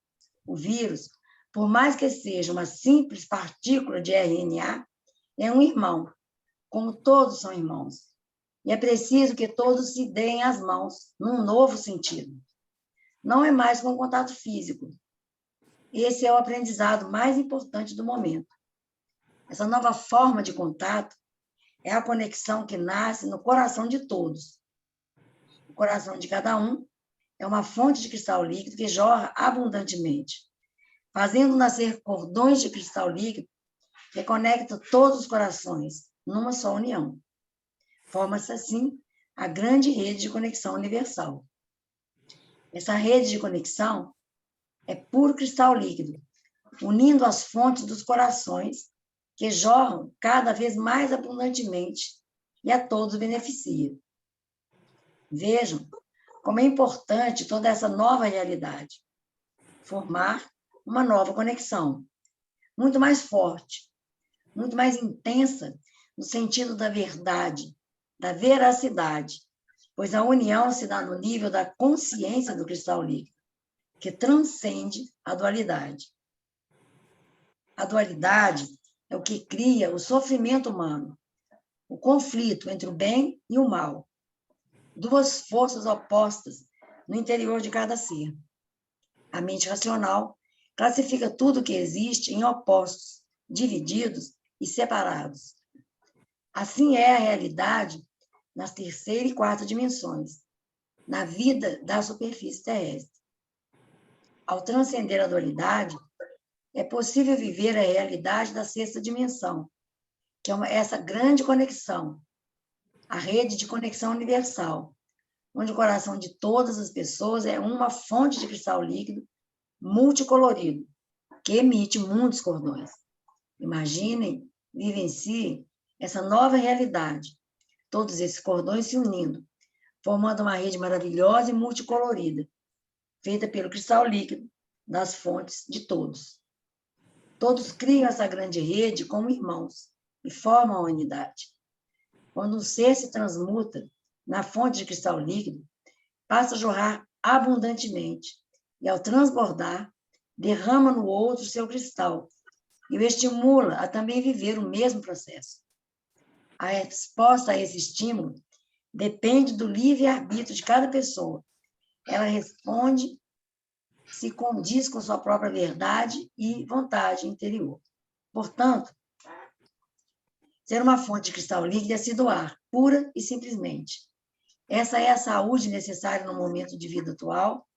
O vírus, por mais que seja uma simples partícula de RNA, é um irmão, como todos são irmãos. E é preciso que todos se deem as mãos, num novo sentido. Não é mais com contato físico. Esse é o aprendizado mais importante do momento. Essa nova forma de contato é a conexão que nasce no coração de todos. O coração de cada um é uma fonte de cristal líquido que jorra abundantemente, fazendo nascer cordões de cristal líquido que conectam todos os corações numa só união. Forma-se assim a grande rede de conexão universal. Essa rede de conexão é puro cristal líquido, unindo as fontes dos corações, que jorram cada vez mais abundantemente e a todos beneficia. Vejam como é importante toda essa nova realidade. Formar uma nova conexão, muito mais forte, muito mais intensa, no sentido da verdade, da veracidade, pois a união se dá no nível da consciência do cristal líquido, que transcende a dualidade. A dualidade é o que cria o sofrimento humano, o conflito entre o bem e o mal, duas forças opostas no interior de cada ser. A mente racional classifica tudo que existe em opostos, divididos e separados. Assim é a realidade nas terceira e quarta dimensões, na vida da superfície terrestre. Ao transcender a dualidade, é possível viver a realidade da sexta dimensão, que é essa grande conexão, a rede de conexão universal, onde o coração de todas as pessoas é uma fonte de cristal líquido multicolorido, que emite muitos cordões. Imaginem, vivenciem essa nova realidade, todos esses cordões se unindo, formando uma rede maravilhosa e multicolorida, feita pelo cristal líquido das fontes de todos. Todos criam essa grande rede como irmãos e formam a unidade. Quando um ser se transmuta na fonte de cristal líquido, passa a jorrar abundantemente e, ao transbordar, derrama no outro seu cristal e o estimula a também viver o mesmo processo. A resposta a esse estímulo depende do livre-arbítrio de cada pessoa. Ela responde se condiz com sua própria verdade e vontade interior. Portanto, ser uma fonte de cristal líquido é se doar, pura e simplesmente. Essa é a saúde necessária no momento de vida atual,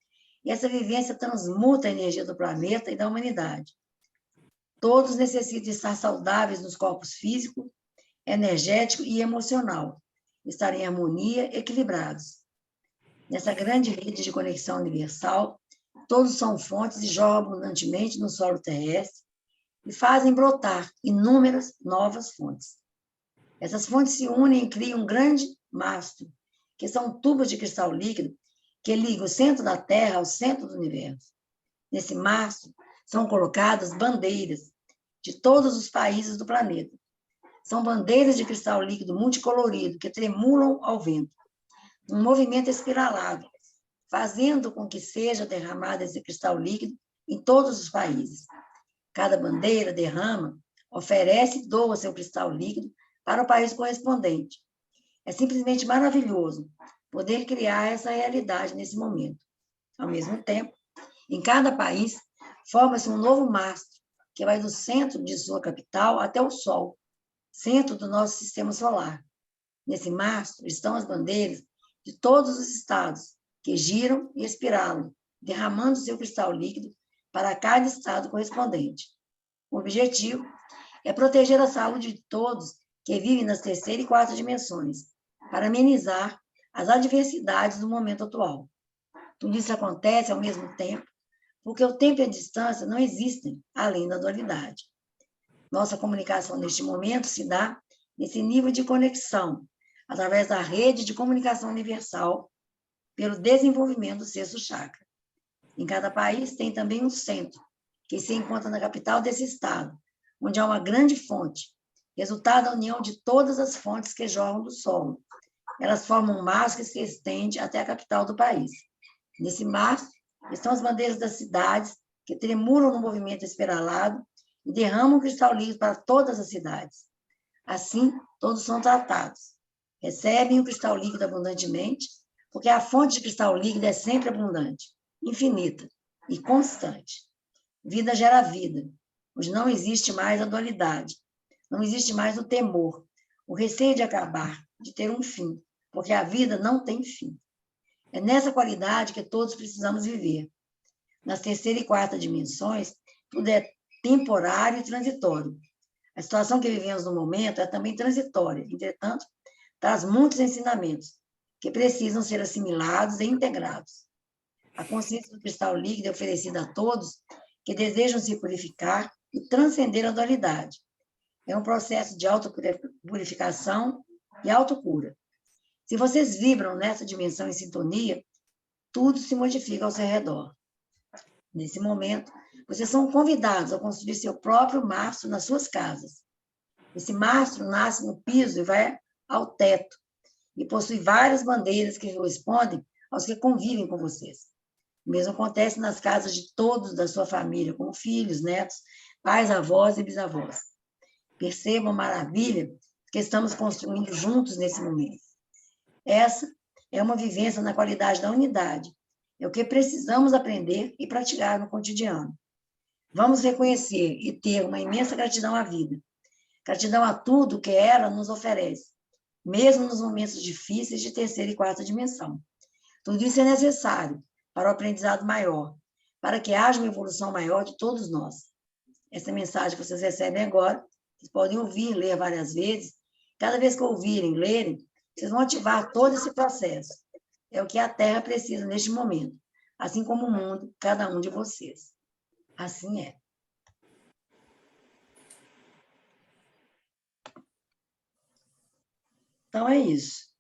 e essa vivência transmuta a energia do planeta e da humanidade. Todos necessitam estar saudáveis nos corpos físico, energético e emocional, estar em harmonia, equilibrados. Nessa grande rede de conexão universal, todos são fontes e jorram abundantemente no solo terrestre e fazem brotar inúmeras novas fontes. Essas fontes se unem e criam um grande mastro, que são tubos de cristal líquido que ligam o centro da Terra ao centro do universo. Nesse mastro são colocadas bandeiras de todos os países do planeta. São bandeiras de cristal líquido multicolorido que tremulam ao vento, num movimento espiralado, fazendo com que seja derramado esse cristal líquido em todos os países. Cada bandeira derrama, oferece e doa seu cristal líquido para o país correspondente. É simplesmente maravilhoso poder criar essa realidade nesse momento. Ao mesmo tempo, em cada país, forma-se um novo mastro, que vai do centro de sua capital até o Sol, centro do nosso sistema solar. Nesse mastro estão as bandeiras de todos os estados, que giram e espiralam, derramando seu cristal líquido para cada estado correspondente. O objetivo é proteger a saúde de todos que vivem nas terceira e quarta dimensões, para amenizar as adversidades do momento atual. Tudo isso acontece ao mesmo tempo, porque o tempo e a distância não existem além da dualidade. Nossa comunicação neste momento se dá nesse nível de conexão, através da rede de comunicação universal, pelo desenvolvimento do sexto chakra. Em cada país tem também um centro, que se encontra na capital desse estado, onde há uma grande fonte, resultado da união de todas as fontes que jorram do solo. Elas formam um mastro que se estende até a capital do país. Nesse mastro estão as bandeiras das cidades, que tremulam no movimento espiralado e derramam cristal líquido para todas as cidades. Assim, todos são tratados. Recebem o cristal líquido abundantemente, porque a fonte de cristal líquido é sempre abundante, infinita e constante. Vida gera vida, onde não existe mais a dualidade, não existe mais o temor, o receio de acabar, de ter um fim, porque a vida não tem fim. É nessa qualidade que todos precisamos viver. Nas terceira e quarta dimensões, tudo é temporário e transitório. A situação que vivemos no momento é também transitória, entretanto, traz muitos ensinamentos que precisam ser assimilados e integrados. A consciência do cristal líquido é oferecida a todos que desejam se purificar e transcender a dualidade. É um processo de autopurificação e autocura. Se vocês vibram nessa dimensão em sintonia, tudo se modifica ao seu redor. Nesse momento, vocês são convidados a construir seu próprio mastro nas suas casas. Esse mastro nasce no piso e vai ao teto, e possui várias bandeiras que correspondem aos que convivem com vocês. O mesmo acontece nas casas de todos da sua família, como filhos, netos, pais, avós e bisavós. Percebam a maravilha que estamos construindo juntos nesse momento. Essa é uma vivência na qualidade da unidade. É o que precisamos aprender e praticar no cotidiano. Vamos reconhecer e ter uma imensa gratidão à vida. Gratidão a tudo que ela nos oferece, mesmo nos momentos difíceis de terceira e quarta dimensão. Tudo isso é necessário para o aprendizado maior, para que haja uma evolução maior de todos nós. Essa mensagem que vocês recebem agora, vocês podem ouvir e ler várias vezes. Cada vez que ouvirem, lerem, vocês vão ativar todo esse processo. É o que a Terra precisa neste momento, assim como o mundo, cada um de vocês. Assim é. Então, é isso.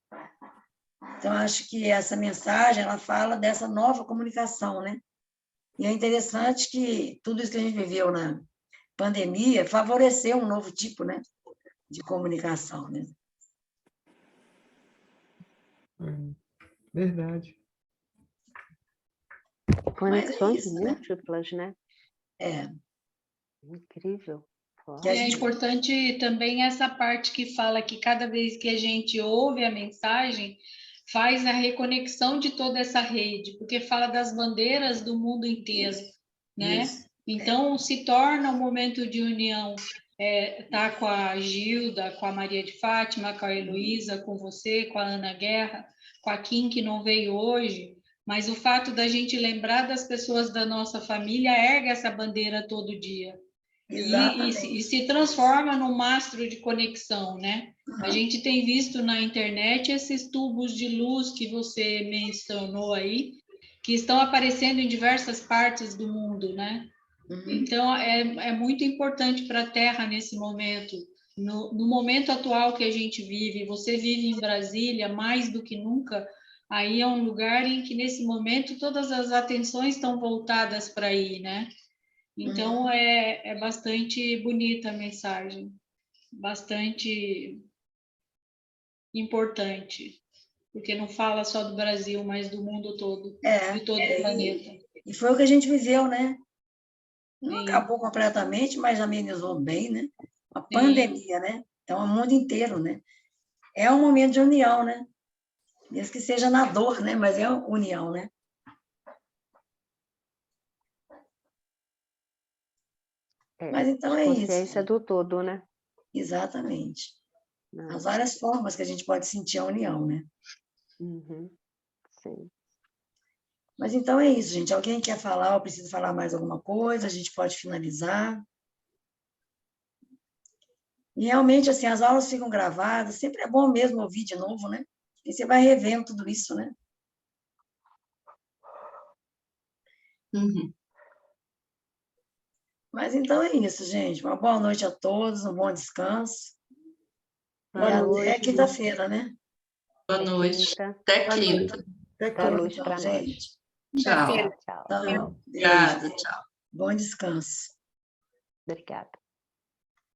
Então, acho que essa mensagem, ela fala dessa nova comunicação, né? E é interessante que tudo isso que a gente viveu na pandemia favoreceu um novo tipo, né, de comunicação, né? Verdade. Conexões múltiplas, né? É. Incrível. E é importante também essa parte que fala que cada vez que a gente ouve a mensagem, faz a reconexão de toda essa rede, porque fala das bandeiras do mundo inteiro, né? Isso. Então, se torna um momento de união. Tá com a Gilda, com a Maria de Fátima, com a Heloísa, com você, com a Ana Guerra, com a Kim, que não veio hoje, mas o fato da gente lembrar das pessoas da nossa família ergue essa bandeira todo dia. E se transforma num mastro de conexão, né? A gente tem visto na internet esses tubos de luz que você mencionou aí, que estão aparecendo em diversas partes do mundo, né? Então, é muito importante para a Terra nesse momento. No momento atual que a gente vive, você vive em Brasília mais do que nunca, aí é um lugar em que, nesse momento, todas as atenções estão voltadas para aí, né? Então, é bastante bonita a mensagem, bastante importante, porque não fala só do Brasil, mas do mundo todo, de todo o planeta. E foi o que a gente viveu, né? Não acabou completamente, mas amenizou bem, né? A pandemia, né? Então, o mundo inteiro, né? É um momento de união, né? Mesmo que seja na dor, né? Mas é união, né? Mas então é isso. Consciência do todo, né? Exatamente. As várias formas que a gente pode sentir a união, né? Sim. Mas então é isso, gente. Alguém quer falar ou precisa falar mais alguma coisa? A gente pode finalizar. E realmente, assim, as aulas ficam gravadas. Sempre é bom mesmo ouvir de novo, né? E você vai revendo tudo isso, né? Mas então é isso, gente. Uma boa noite a todos, um bom descanso. Boa noite. Até quinta-feira, né? Boa noite. Até quinta. Boa noite Então, para nós. gente. Tchau. Tchau. Então, Obrigada, tchau. bom descanso. Obrigada.